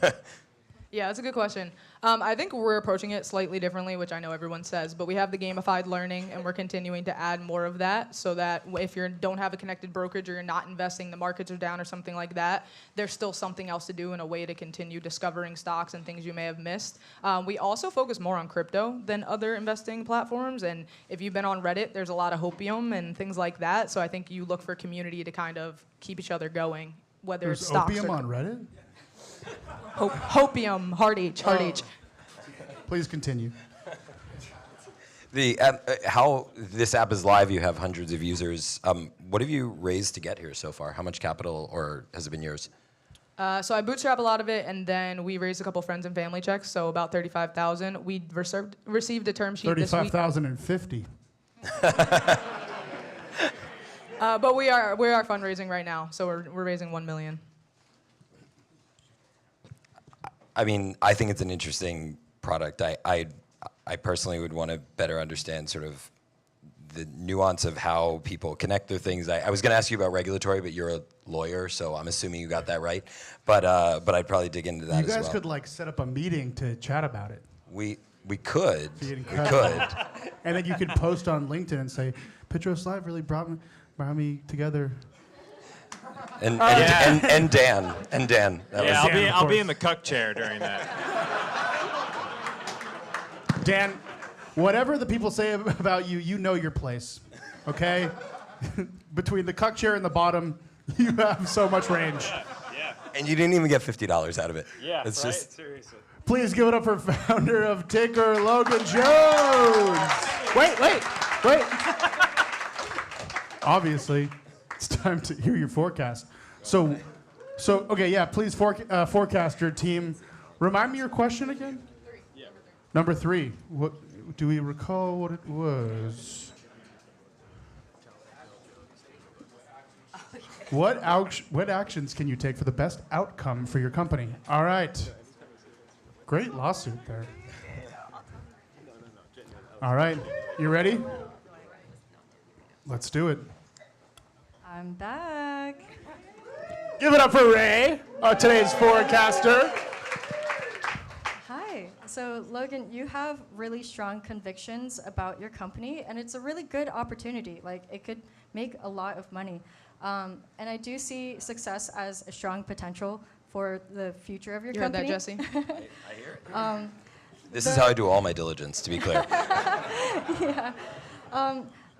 Yeah, that's a good question. I think we're approaching it slightly differently, which I know everyone says, but we have the gamified learning, and we're continuing to add more of that so that if you don't have a connected brokerage or you're not investing, the markets are down or something like that, there's still something else to do and a way to continue discovering stocks and things you may have missed. We also focus more on crypto than other investing platforms, and if you've been on Reddit, there's a lot of hopium and things like that, so I think you look for community to kind of keep each other going, whether There's it's stocks opium or on Reddit? hopium, hard H. Please continue. The how this app is live, you have hundreds of users. What have you raised to get here so far? How much capital, or has it been yours? So I bootstrap a lot of it, and then we raised a couple friends and family checks, so about 35,000. We received a term sheet this week. 35,050. But we are fundraising right now, so we're raising 1 million. I mean, I think it's an interesting product. I personally would want to better understand sort of the nuance of how people connect their things. I was going to ask you about regulatory, but you're a lawyer, so I'm assuming you got that right. But I'd probably dig into that as well. You guys could like set up a meeting to chat about it. We could. Be We incredible. could. And then you could post on LinkedIn and say, Petros Live really brought me together. And Yeah. and Dan. That Yeah, was- I'll be in the cuck chair during that. Dan, whatever the people say about you, you know your place, okay? Between the cuck chair and the bottom, you have so much range. And you didn't even get $50 out of it. Yeah, It's right? just Seriously. Please give it up for founder of Ticker, Logan Jones. Wait. Obviously, it's time to hear your forecast. So okay, yeah, please forecaster team. Remind me your question again? Number 3. What do we recall what it was? What actions can you take for the best outcome for your company? All right. Great lawsuit there. All right, you ready? Let's do it. I'm back. Give it up for Ray, today's forecaster. Hi. So, Logan, you have really strong convictions about your company, and it's a really good opportunity. Like, it could make a lot of money. And I do see success as a strong potential for the future of your You heard company. that, Jesse? I hear it. This is how I do all my diligence, to be clear.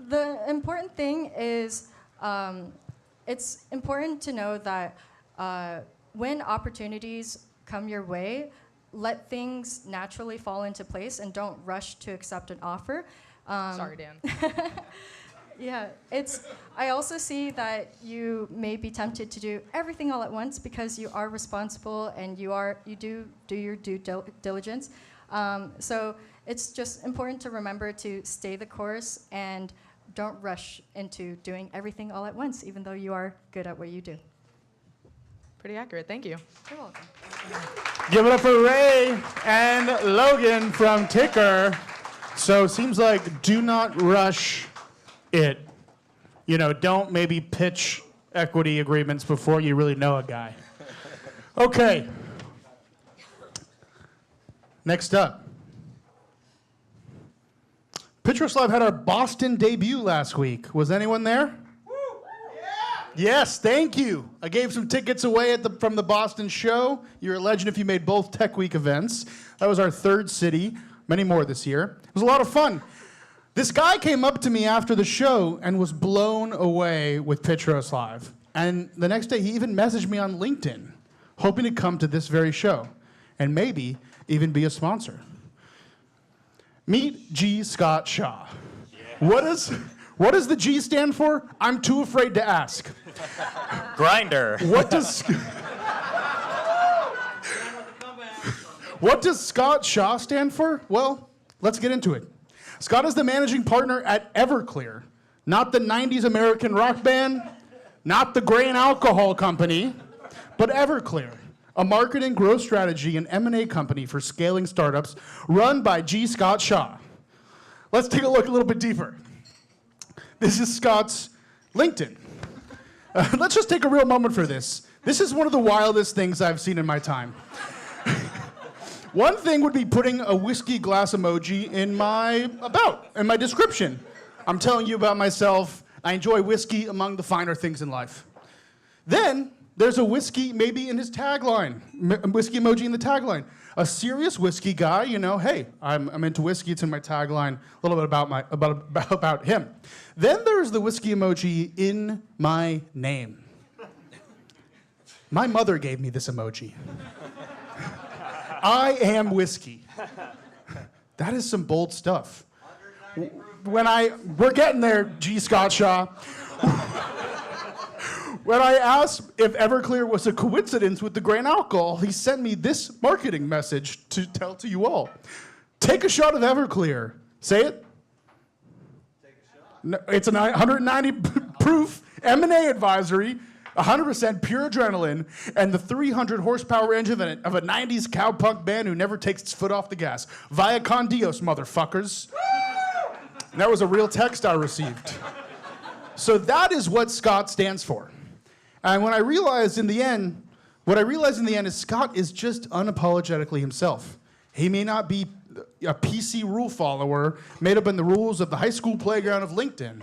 The important thing is it's important to know that when opportunities come your way, let things naturally fall into place and don't rush to accept an offer. Sorry, Dan. Yeah, I also see that you may be tempted to do everything all at once because you are responsible and you do your due diligence. So it's just important to remember to stay the course and don't rush into doing everything all at once, even though you are good at what you do. Pretty accurate. Thank you. You're welcome. Give it up for Ray and Logan from Ticker. So seems like do not rush it. You know, don't maybe pitch equity agreements before you really know a guy. Okay. Next up. Petros Live had our Boston debut last week. Was anyone there? Yes, thank you. I gave some tickets away from the Boston show. You're a legend if you made both Tech Week events. That was our 3rd city, many more this year. It was a lot of fun. This guy came up to me after the show and was blown away with Petros Live. And the next day, he even messaged me on LinkedIn, hoping to come to this very show and maybe even be a sponsor. Meet G. Scott Shaw. Yeah. What does the G stand for? I'm too afraid to ask. Grinder. What does Scott Shaw stand for? Well, let's get into it. Scott is the managing partner at Everclear, not the 90s American rock band, not the grain alcohol company, but Everclear, a marketing growth strategy and M&A company for scaling startups run by G. Scott Shaw. Let's take a look a little bit deeper. This is Scott's LinkedIn. Let's just take a real moment for this. This is one of the wildest things I've seen in my time. One thing would be putting a whiskey glass emoji in my description. I'm telling you about myself. I enjoy whiskey among the finer things in life. Then there's a whiskey maybe in his tagline, whiskey emoji in the tagline. A serious whiskey guy, you know, hey, I'm into whiskey, it's in my tagline, a little bit about him. Then there's the whiskey emoji in my name. My mother gave me this emoji. I am whiskey. That is some bold stuff. We're getting there, G. Scott Shaw. When I asked if Everclear was a coincidence with the grain alcohol, he sent me this marketing message to tell to you all. Take a shot of Everclear. Say it. Take a shot. No, it's a 190 proof M&A advisory, 100% pure adrenaline, and the 300 horsepower engine of a 90s cowpunk band who never takes its foot off the gas. Via con Dios, motherfuckers. And that was a real text I received. So that is what Scott stands for. And what I realized in the end is Scott is just unapologetically himself. He may not be a PC rule follower made up in the rules of the high school playground of LinkedIn,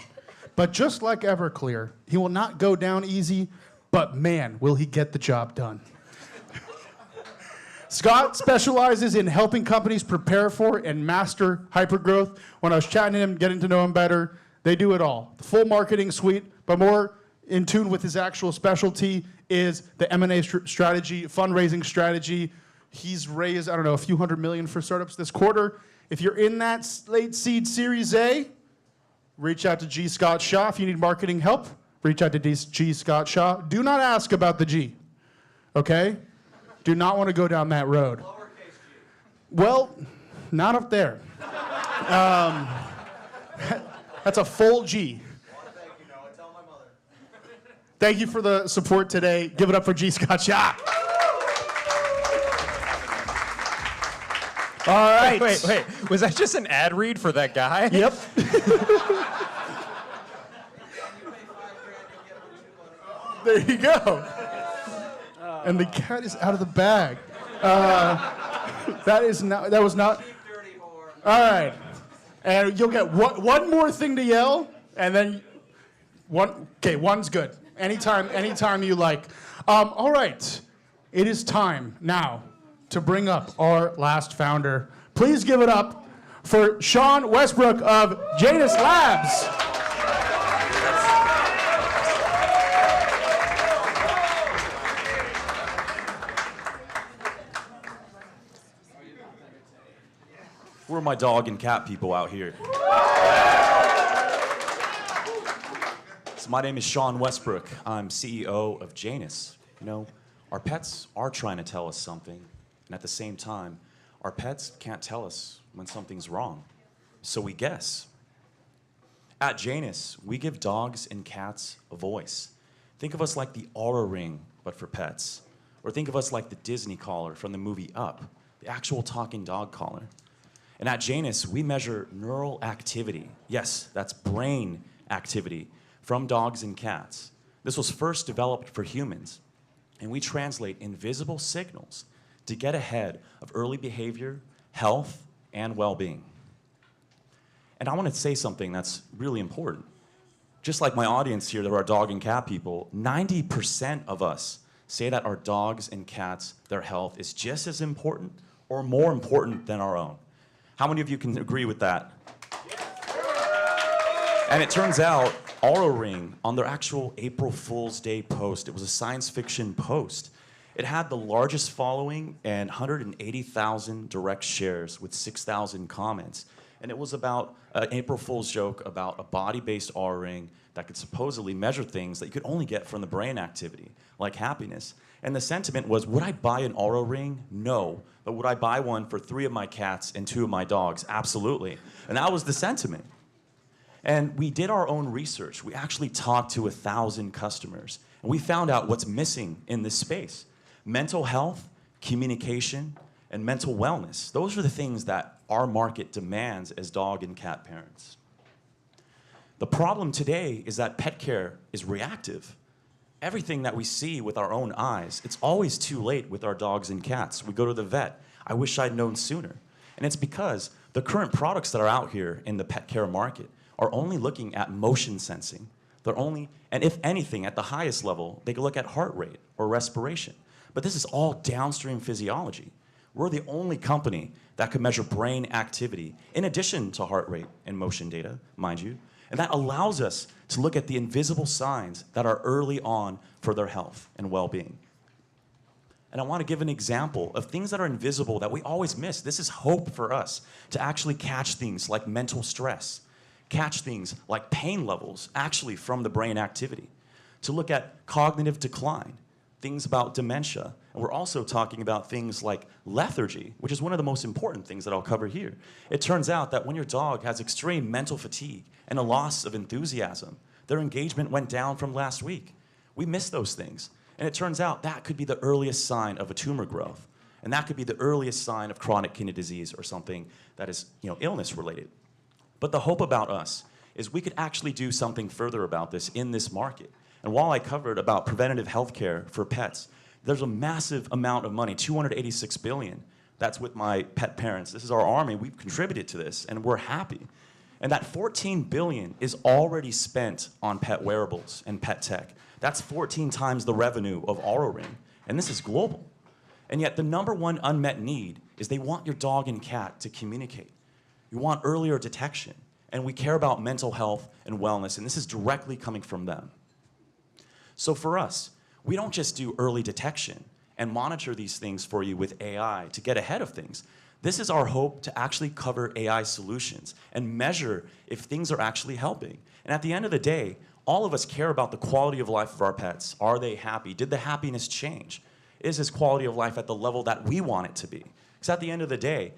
but just like Everclear, he will not go down easy, but man, will he get the job done. Scott specializes in helping companies prepare for and master hypergrowth. When I was chatting to him, getting to know him better, they do it all. The full marketing suite, but more in tune with his actual specialty is the M&A strategy, fundraising strategy. He's raised, I don't know, a few $100 million for startups this quarter. If you're in that late seed Series A, reach out to G. Scott Shaw. If you need marketing help, reach out to G. Scott Shaw. Do not ask about the G, okay? Do not want to go down that road. Well, not up there. That's a full G. Thank you for the support today. Give it up for G. Scott Shaw. All right. Wait. Was that just an ad read for that guy? Yep. There you go. And the cat is out of the bag. That was not. All right. And you'll get one more thing to yell, and then one's good. Anytime you like. All right. It is time now to bring up our last founder. Please give it up for Sean Westbrook of Janus Labs. Where are my dog and cat people out here? So my name is Sean Westbrook. I'm CEO of Janus. You know, our pets are trying to tell us something, and at the same time, our pets can't tell us when something's wrong, so we guess. At Janus, we give dogs and cats a voice. Think of us like the Oura Ring, but for pets. Or think of us like the Disney collar from the movie Up, the actual talking dog collar. And at Janus, we measure neural activity. Yes, that's brain activity from dogs and cats. This was first developed for humans. And we translate invisible signals to get ahead of early behavior, health, and well-being. And I want to say something that's really important. Just like my audience here, there are dog and cat people, 90% of us say that our dogs and cats, their health is just as important or more important than our own. How many of you can agree with that? And it turns out, Oura Ring, on their actual April Fool's Day post, it was a science fiction post. It had the largest following and 180,000 direct shares with 6,000 comments. And it was about an April Fool's joke about a body-based Oura Ring that could supposedly measure things that you could only get from the brain activity, like happiness. And the sentiment was, would I buy an Oura Ring? No. But would I buy one for 3 of my cats and 2 of my dogs? Absolutely. And that was the sentiment. And we did our own research. We actually talked to 1,000 customers. And we found out what's missing in this space. Mental health, communication, and mental wellness. Those are the things that our market demands as dog and cat parents. The problem today is that pet care is reactive. Everything that we see with our own eyes, it's always too late with our dogs and cats. We go to the vet, I wish I'd known sooner. And it's because the current products that are out here in the pet care market are only looking at motion sensing. They're only, and if anything, at the highest level, they can look at heart rate or respiration. But this is all downstream physiology. We're the only company that can measure brain activity in addition to heart rate and motion data, mind you. And that allows us to look at the invisible signs that are early on for their health and well-being. And I want to give an example of things that are invisible that we always miss. This is hope for us to actually catch things like mental stress, catch things like pain levels actually from the brain activity, to look at cognitive decline, things about dementia. And we're also talking about things like lethargy, which is one of the most important things that I'll cover here. It turns out that when your dog has extreme mental fatigue and a loss of enthusiasm, their engagement went down from last week. We miss those things. And it turns out that could be the earliest sign of a tumor growth. And that could be the earliest sign of chronic kidney disease or something that is, illness related. But the hope about us is we could actually do something further about this in this market. And while I covered about preventative health care for pets, there's a massive amount of money, $286 billion. That's with my pet parents. This is our army. We've contributed to this, and we're happy. And that $14 billion is already spent on pet wearables and pet tech. That's 14 times the revenue of Oura Ring, and this is global. And yet the number one unmet need is they want your dog and cat to communicate. You want earlier detection, and we care about mental health and wellness, and this is directly coming from them. So for us, we don't just do early detection and monitor these things for you with AI to get ahead of things. This is our hope to actually cover AI solutions and measure if things are actually helping. And at the end of the day, all of us care about the quality of life of our pets. Are they happy? Did the happiness change? Is his quality of life at the level that we want it to be? Because at the end of the day,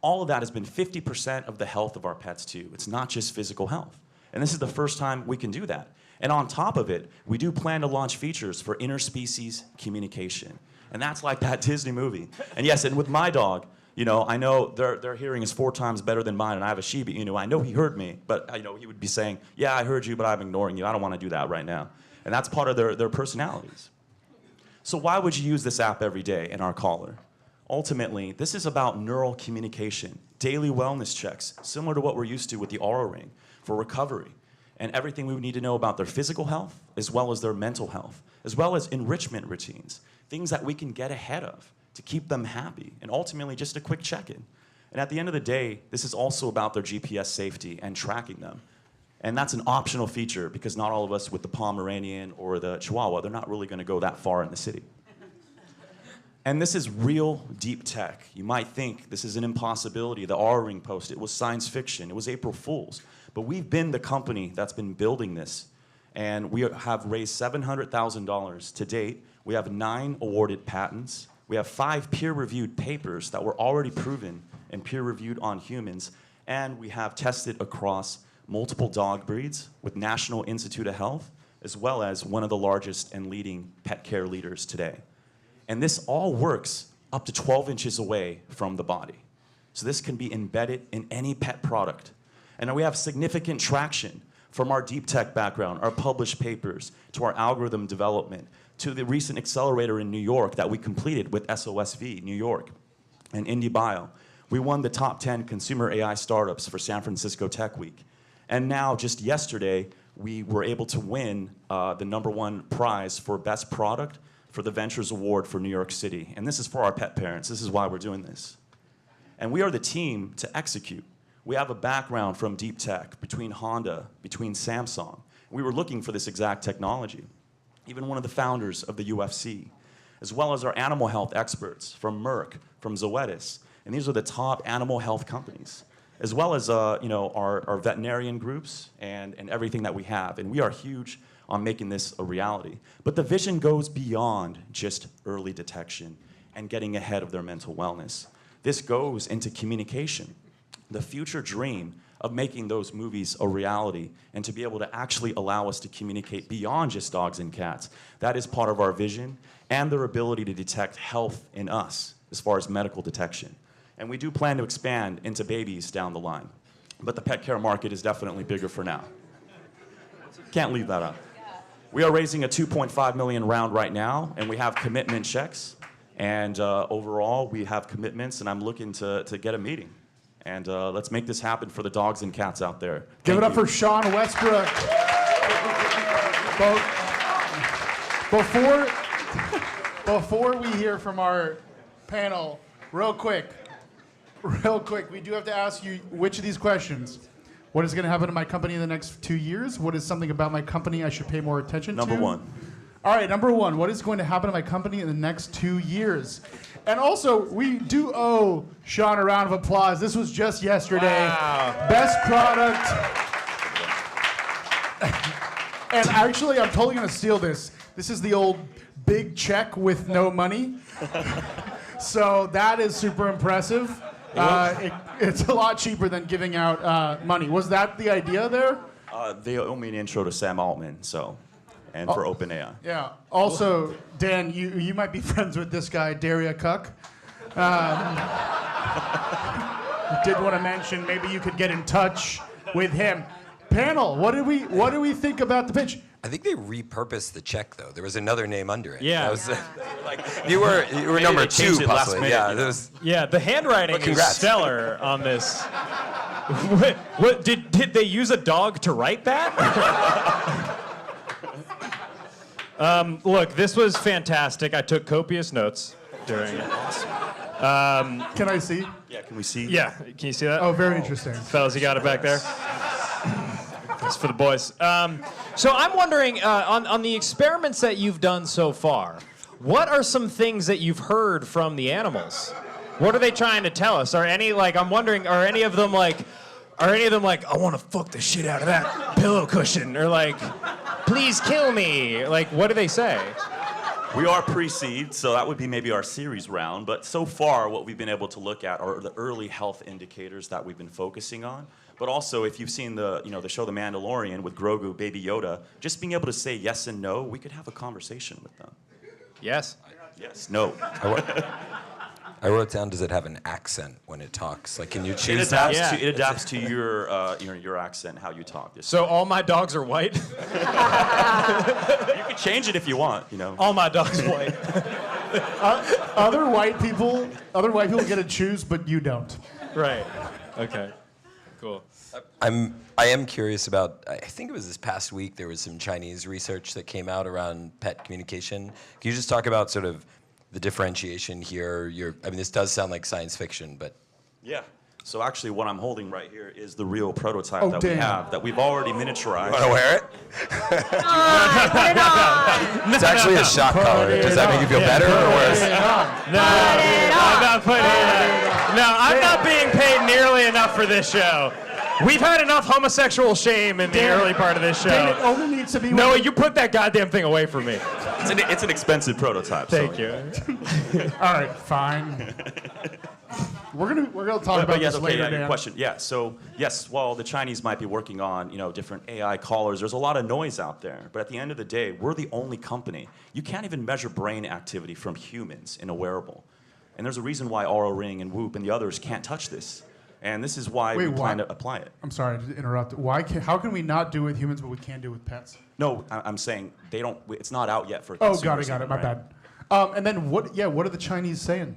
all of that has been 50% of the health of our pets too. It's not just physical health. And this is the first time we can do that. And on top of it, we do plan to launch features for interspecies communication. And that's like that Disney movie. And yes, and with my dog, I know their hearing is 4 times better than mine, and I have a Shiba Inu. I know he heard me, but he would be saying, yeah, I heard you, but I'm ignoring you. I don't want to do that right now. And that's part of their personalities. So why would you use this app every day in our collar? Ultimately, this is about neural communication, daily wellness checks, similar to what we're used to with the Oura Ring for recovery, and everything we would need to know about their physical health, as well as their mental health, as well as enrichment routines, things that we can get ahead of to keep them happy, and ultimately just a quick check-in. And at the end of the day, this is also about their GPS safety and tracking them. And that's an optional feature because not all of us with the Pomeranian or the Chihuahua, they're not really gonna go that far in the city. And this is real deep tech. You might think this is an impossibility. The Oura Ring post, it was science fiction. It was April Fool's. But we've been the company that's been building this. And we have raised $700,000 to date. We have 9 awarded patents. We have 5 peer-reviewed papers that were already proven and peer-reviewed on humans. And we have tested across multiple dog breeds with National Institute of Health, as well as one of the largest and leading pet care leaders today. And this all works up to 12 inches away from the body. So this can be embedded in any pet product. And we have significant traction from our deep tech background, our published papers, to our algorithm development, to the recent accelerator in New York that we completed with SOSV, New York, and IndieBio. We won the top 10 consumer AI startups for San Francisco Tech Week. And now, just yesterday, we were able to win the #1 prize for best product for the Ventures Award for New York City. And this is for our pet parents. This is why we're doing this. And we are the team to execute. We have a background from deep tech, between Honda, between Samsung. We were looking for this exact technology. Even one of the founders of the UFC, as well as our animal health experts from Merck, from Zoetis. And these are the top animal health companies, as well as our veterinarian groups and everything that we have. And we are huge on making this a reality. But the vision goes beyond just early detection and getting ahead of their mental wellness. This goes into communication, the future dream of making those movies a reality and to be able to actually allow us to communicate beyond just dogs and cats. That is part of our vision and their ability to detect health in us as far as medical detection. And we do plan to expand into babies down the line. But the pet care market is definitely bigger for now. Can't leave that out. We are raising a $2.5 million round right now, and we have commitment checks. And overall, we have commitments, and I'm looking to get a meeting. And let's make this happen for the dogs and cats out there. Give it up for Sean Westbrook. Before we hear from our panel, real quick, we do have to ask you which of these questions. What is going to happen to my company in the next 2 years? What is something about my company I should pay more attention to? Number one. All right, number one. What is going to happen to my company in the next 2 years? And also, we do owe Sean a round of applause. This was just yesterday. Wow. Best product. And actually, I'm totally going to steal this. This is the old big check with no money. So that is super impressive. It's a lot cheaper than giving out money. Was that the idea there? They owe me an intro to Sam Altman, and for OpenAI. Yeah. Also, Dan, you might be friends with this guy, Daria Cook. Did want to mention maybe you could get in touch with him. Panel, what do we think about the pitch? I think they repurposed the check though. There was another name under it. Yeah. That was, you were number they changed 2 it last possibly. minute, Yeah. you know. There was, Yeah, the handwriting But is congrats. stellar on this. What did they use a dog to write that? Look, this was fantastic. I took copious notes during it. Can I see? Yeah, can we see? Yeah, can you see that? Oh, very interesting. Fellas, you got it back there? It's for the boys. So I'm wondering, on the experiments that you've done so far, what are some things that you've heard from the animals? What are they trying to tell us? I'm wondering, are any of them like, I want to fuck the shit out of that pillow cushion, or like, please kill me? Like, what do they say? We are pre-seed, so that would be maybe our series round. But so far, what we've been able to look at are the early health indicators that we've been focusing on. But also, if you've seen the show The Mandalorian with Grogu, Baby Yoda, just being able to say yes and no, we could have a conversation with them. Yes. Yes, no. I wrote down, does it have an accent when it talks? Like, can you It choose adapts, that? to, it adapts to your accent, how you talk. So all my dogs are white? You can change it if you want, All my dogs are white. Other white people get to choose, but you don't. Right. Okay. Cool. I am curious about, I think it was this past week, there was some Chinese research that came out around pet communication. Can you just talk about sort of the differentiation here? This does sound like science fiction, but... Yeah. So actually what I'm holding right here is the real prototype Oh, that damn. we have, that we've already miniaturized. Want to wear it? Put it on. It's actually a shock collar. Does that make you feel better or worse? I'm not putting it on. No, I'm not being paid nearly enough for this show. We've had enough homosexual shame in the early part of this show. Dan, it only needs to be. No, you put that goddamn thing away from me. It's an expensive prototype. Thank so. you. All right, fine. We're gonna talk about yes, this okay, later, yeah, your Dan. question. Yeah, so yes, while the Chinese might be working on different AI collars, there's a lot of noise out there. But at the end of the day, we're the only company. You can't even measure brain activity from humans in a wearable. And there's a reason why Oura Ring and Whoop and the others can't touch this. And this is why we plan to apply it. I'm sorry to interrupt. How can we not do it with humans, but we can do it with pets? No, I'm saying they don't. It's not out yet for. Oh, consumers got it. yet, My right? bad. And then what? Yeah, what are the Chinese saying?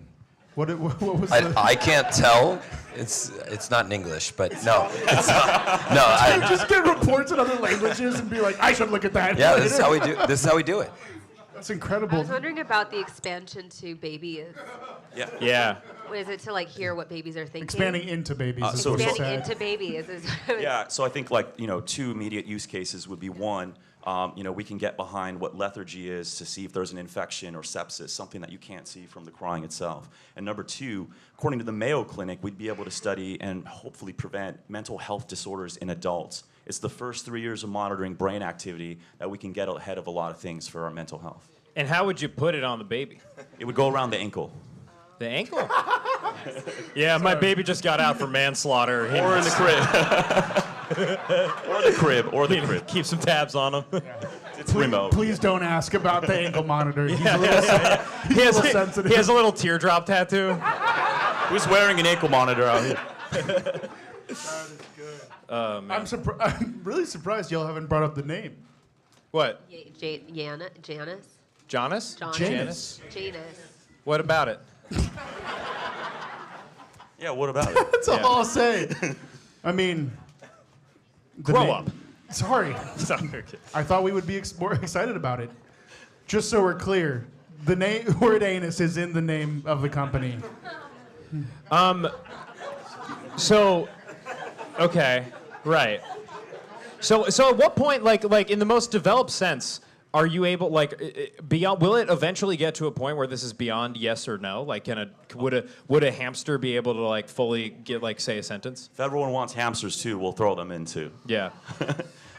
What was the? I can't tell. It's not in English, but no. It's not, no, I just get reports in other languages and be like, I should look at that. Yeah, later. this is how we do. This is how we do it. That's I incredible. was wondering about the expansion to babies. Yeah. Yeah. Is it to like hear what babies are thinking? Expanding into babies. is so- what you Expanding said. into babies. Is Yeah, so I think two immediate use cases would be one, we can get behind what lethargy is to see if there's an infection or sepsis, something that you can't see from the crying itself. And number two, according to the Mayo Clinic, we'd be able to study and hopefully prevent mental health disorders in adults. It's the first 3 years of monitoring brain activity that we can get ahead of a lot of things for our mental health. And how would you put it on the baby? It would go around the ankle. The ankle? Yeah, my baby just got out for manslaughter. Or in the crib. or the crib. Keep some tabs on him. It's remote. Please don't ask about the ankle monitor. He's a He has, little sensitive. he has a little teardrop tattoo. Who's wearing an ankle monitor out here? I'm really surprised y'all haven't brought up the name. What? Janice? Jonas? John- Janus. Janus. What about it? Yeah, what about it? That's all I'll say. I mean, Grow up. Sorry. I thought we would be more excited about it. Just so we're clear, the word anus is in the name of the company. So, okay, right. So at what point, like in the most developed sense, are you able, beyond? Will it eventually get to a point where this is beyond yes or no? Like, would a hamster be able to fully get say a sentence? If everyone wants hamsters too, we'll throw them in too. Yeah.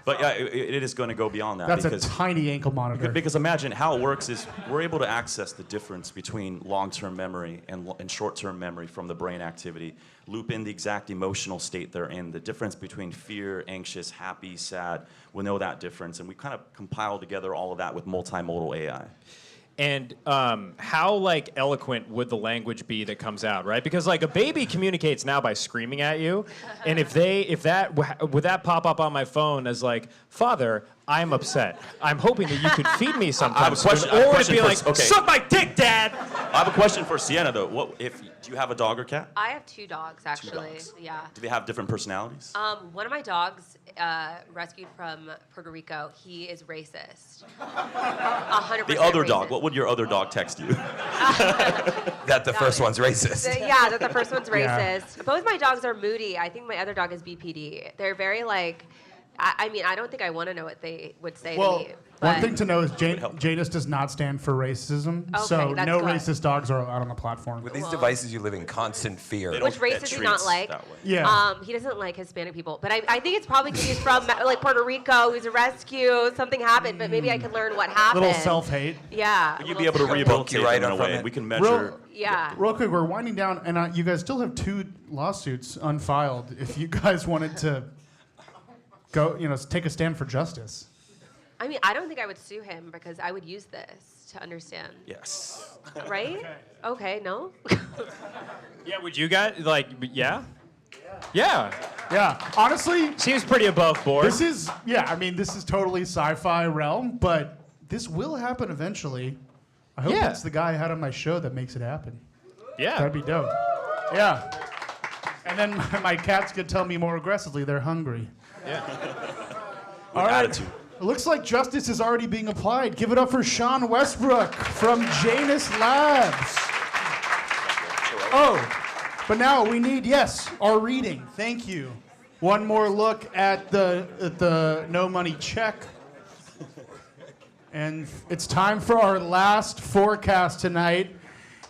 But yeah, it is going to go beyond that. That's because, a tiny ankle monitor. Because imagine how it works is we're able to access the difference between long-term memory and short-term memory from the brain activity, loop in the exact emotional state they're in, the difference between fear, anxious, happy, sad. We'll know that difference, and we kind of compile together all of that with multimodal AI. And how eloquent would the language be that comes out, right? Because a baby communicates now by screaming at you, and would that pop up on my phone as Father, I'm upset. I'm hoping that you could feed me sometime. I have a question. Or it'd be suck my dick, Dad. I have a question for Sienna though. Do you have a dog or cat? I have 2 dogs, actually. 2 dogs. Yeah. Do they have different personalities? One of my dogs, rescued from Puerto Rico, he is racist. 100% The other racist. dog. What would your other dog text you? That the first one's racist. Yeah, that the first one's racist. Both my dogs are moody. I think my other dog is BPD. They're very I mean, I don't think I want to know what they would say to me. One thing to know is Janus does not stand for racism, Okay, so that's no good. racist dogs are out on the platform. With these devices, you live in constant fear. Which race does he not like? Yeah. He doesn't like Hispanic people. But I think it's probably because he's from Puerto Rico. He's a rescue. Something happened, but maybe I could learn what happened. Little self-hate. Yeah. Would you be able to rehabilitate right them in a from way? it. We can measure. Real quick, we're winding down, and you guys still have 2 lawsuits unfiled. If you guys wanted to go, take a stand for justice. I mean, I don't think I would sue him because I would use this to understand. Yes. Right? Okay, no? Yeah, would you guys, yeah? Yeah. Yeah, honestly, Seems pretty above board. this is totally sci-fi realm, but this will happen eventually. I hope Yeah. it's the guy I had on my show that makes it happen. Yeah. That'd be dope. Yeah. And then my cats could tell me more aggressively they're hungry. Yeah. All right. attitude. It looks like justice is already being applied. Give it up for Sean Westbrook from Janus Labs. Oh, but now we need, our reading. Thank you. One more look at the no money check. And it's time for our last forecast tonight.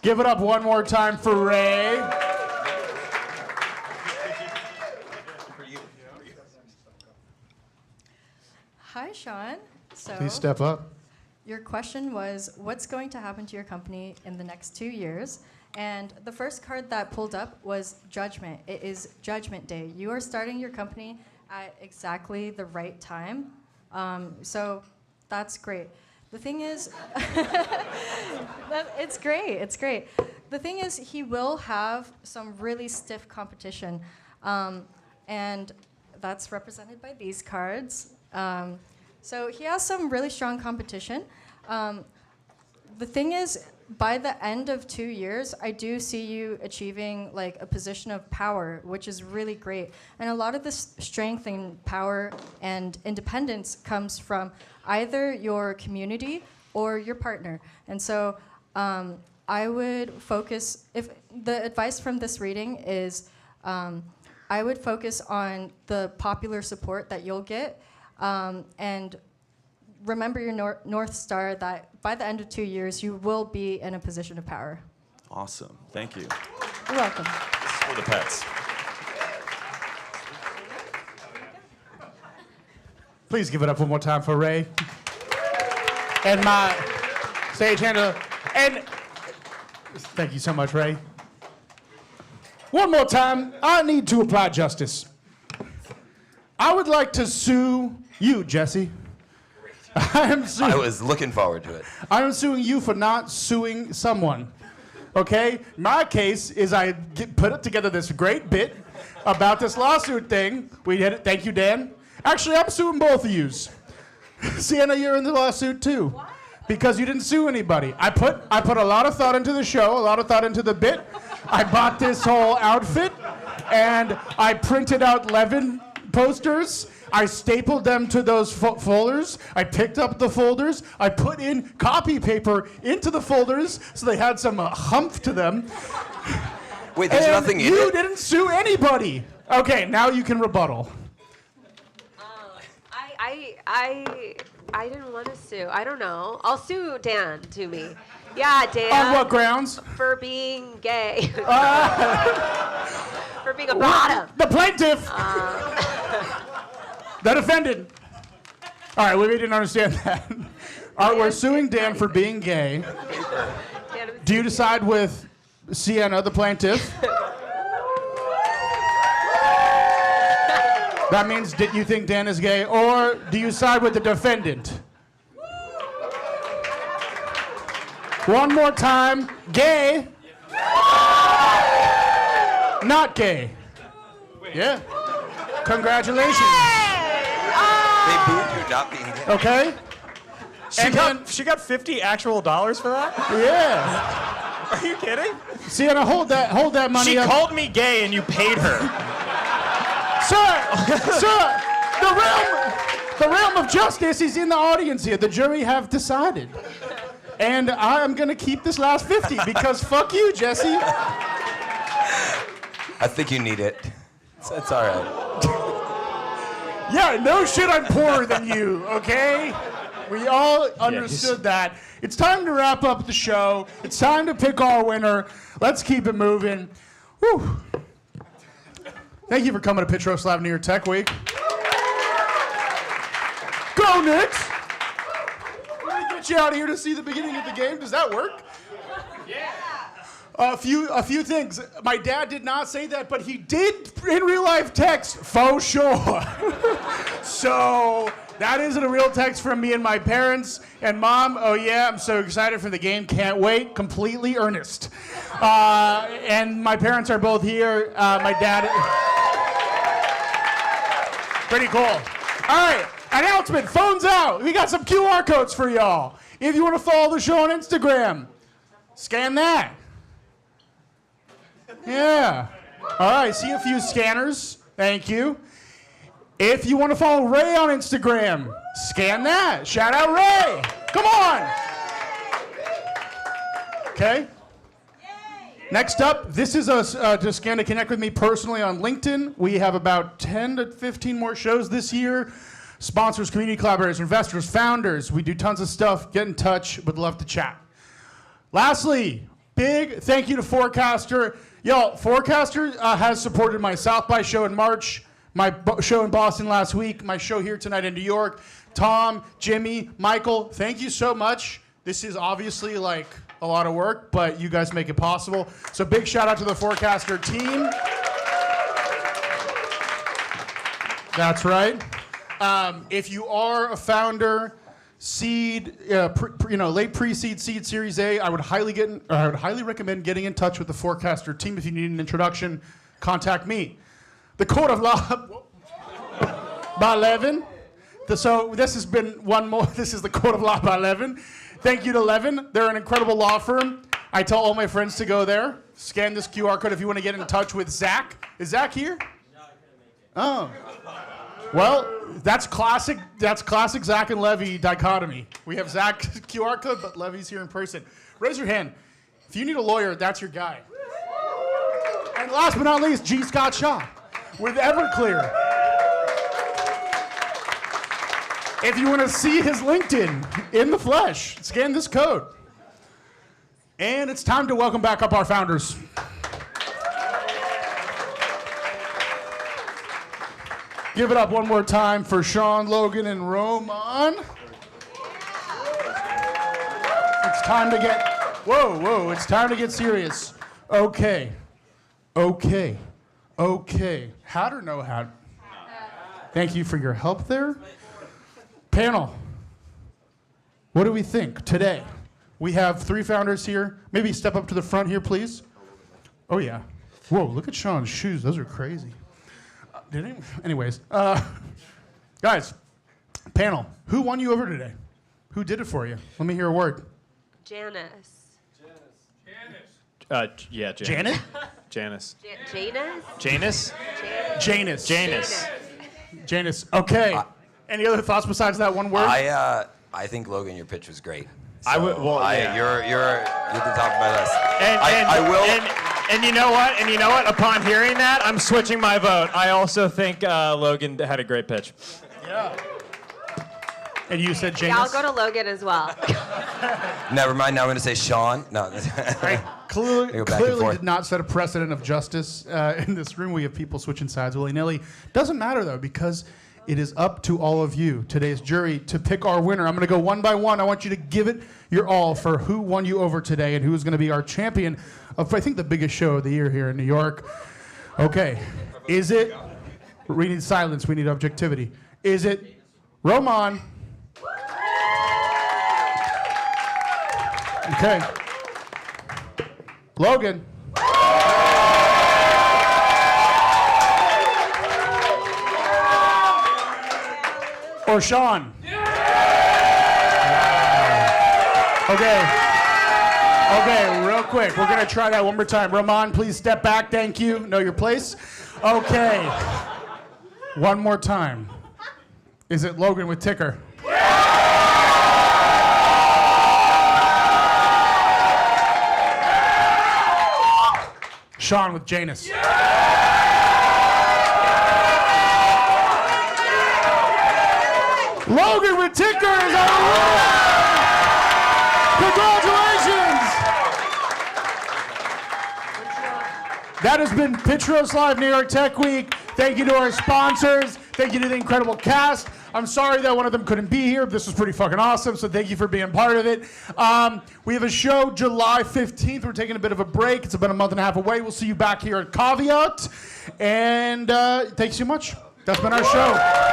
Give it up one more time for Ray. Hi, Sean. So Please step up. your question was, what's going to happen to your company in the next 2 years? And the first card that pulled up was Judgment. It is Judgment Day. You are starting your company at exactly the right time. So that's great. The thing is, it's great. It's great. The thing is, he will have some really stiff competition. And that's represented by these cards. So he has some really strong competition. The thing is, by the end of 2 years, I do see you achieving a position of power, which is really great. And a lot of this strength and power and independence comes from either your community or your partner. And so I would focus, if the advice from this reading is, I would focus on the popular support that you'll get, and remember your North Star that by the end of 2 years, you will be in a position of power. Awesome. Thank you. You're welcome. This is for the pets. Please give it up one more time for Ray. And my stage handler. And thank you so much, Ray. One more time, I need to apply justice. I would like to sue you, Jesse. I was looking forward to it. I am suing you for not suing someone. Okay? My case is I put together this great bit about this lawsuit thing. We did it. Thank you, Dan. Actually, I'm suing both of yous. Sienna, you're in the lawsuit too. What? because you didn't sue anybody. I put a lot of thought into the show, a lot of thought into the bit. I bought this whole outfit, and I printed out Levin posters. I stapled them to those folders. I picked up the folders. I put in copy paper into the folders so they had some humph to them. Wait, there's And nothing in you it? didn't sue anybody. Okay, now you can rebuttal. I didn't want to sue. I don't know. I'll sue Dan Toomey. Yeah, Dan. On what grounds? For being gay. For being a bottom. The plaintiff. The defendant. All right, we didn't understand that. All right, we're suing Dan for being gay. Do you decide with Sienna, the plaintiff? That means did you think Dan is gay, or do you side with the defendant? One more time. Gay. Not gay. Yeah. Congratulations. They booed you not being gay. Okay. She got $50 actual dollars for that? Yeah. Are you kidding? Sienna, hold that money She up. called me gay and you paid her. Sir, the realm of justice is in the audience here. The jury have decided. And I'm going to keep this last 50 because fuck you, Jesse. I think you need it. It's all right. Yeah, no shit, I'm poorer than you, okay? We all understood that. It's time to wrap up the show. It's time to pick our winner. Let's keep it moving. Whew. Thank you for coming to Pitch Roast Live New York Tech Week. Go, Knicks! Let me get you out of here to see the beginning of the game. Does that work? Yeah. A few things. My dad did not say that, but he did in real life text, faux sure. So that isn't a real text from me and my parents. And Mom, oh yeah, I'm so excited for the game. Can't wait. Completely earnest. And my parents are both here. My dad... Pretty cool. All right, announcement, phones out. We got some QR codes for y'all. If you want to follow the show on Instagram, scan that. Yeah. All right, see a few scanners. Thank you. If you want to follow Ray on Instagram, scan that. Shout out Ray. Come on. Okay. Next up, this is to scan to connect with me personally on LinkedIn. We have about 10 to 15 more shows this year. Sponsors, community collaborators, investors, founders. We do tons of stuff. Get in touch. Would love to chat. Lastly, big thank you to Forecaster. Yo, Forecaster has supported my South by show in March, my show in Boston last week, my show here tonight in New York. Tom, Jimmy, Michael, thank you so much. This is obviously like a lot of work, but you guys make it possible. So big shout out to the Forecaster team. That's right. If you are a founder, seed, late pre-seed, seed, Series A, I would highly recommend getting in touch with the Forecaster team. If you need an introduction, contact me. The Court of Law by Levin. So this has been one more. This is the Court of Law by Levin. Thank you to Levin. They're an incredible law firm. I tell all my friends to go there. Scan this QR code if you want to get in touch with Zach. Is Zach here? No, I couldn't make it. Oh. Well, that's classic Zach and Levy dichotomy. We have Zach's QR code, but Levy's here in person. Raise your hand. If you need a lawyer, that's your guy. And last but not least, G. Scott Shaw with Everclear. If you want to see his LinkedIn in the flesh, scan this code. And it's time to welcome back up our founders. Give it up one more time for Sean, Logan, and Roman. It's time to get, whoa, it's time to get serious. Okay. Hat or no hat? Thank you for your help there. Panel, what do we think today? We have 3 founders here. Maybe step up to the front here, please. Oh, yeah. Whoa, look at Sean's shoes. Those are crazy. Anyways, guys, panel, who won you over today? Who did it for you? Let me hear a word. Janice. Yeah, Janet? Janice. Janus? Janus? Janus. Janus. Janus. Okay. Any other thoughts besides that one word? I think Logan, your pitch was great. I would. Well, yeah. You're at the top of my list. And I will. And you know what? And you know what? Upon hearing that, I'm switching my vote. I also think Logan had a great pitch. Yeah. And you said Janus? Yeah, I'll go to Logan as well. Never mind. Now I'm going to say Sean. No. I clearly Go back and forth. did not set a precedent of justice in this room. We have people switching sides willy-nilly. Doesn't matter, though, because it is up to all of you, today's jury, to pick our winner. I'm going to go one by one. I want you to give it your all for who won you over today and who is going to be our champion of, I think, the biggest show of the year here in New York. Okay. Is it... We need silence. We need objectivity. Is it Roman? Okay. Logan. Or Sean. Okay, real quick. We're going to try that one more time. Roman, please step back. Thank you. Know your place. Okay. One more time. Is it Logan with ticker? Sean with Janus. Logan with ticker is our winner! Congratulations! That has been Pitch Roast Live New York Tech Week. Thank you to our sponsors. Thank you to the incredible cast. I'm sorry that one of them couldn't be here. This was pretty fucking awesome, so thank you for being part of it. We have a show July 15th. We're taking a bit of a break. It's about a month and a half away. We'll see you back here at Caveat. And thanks so much. That's been our show.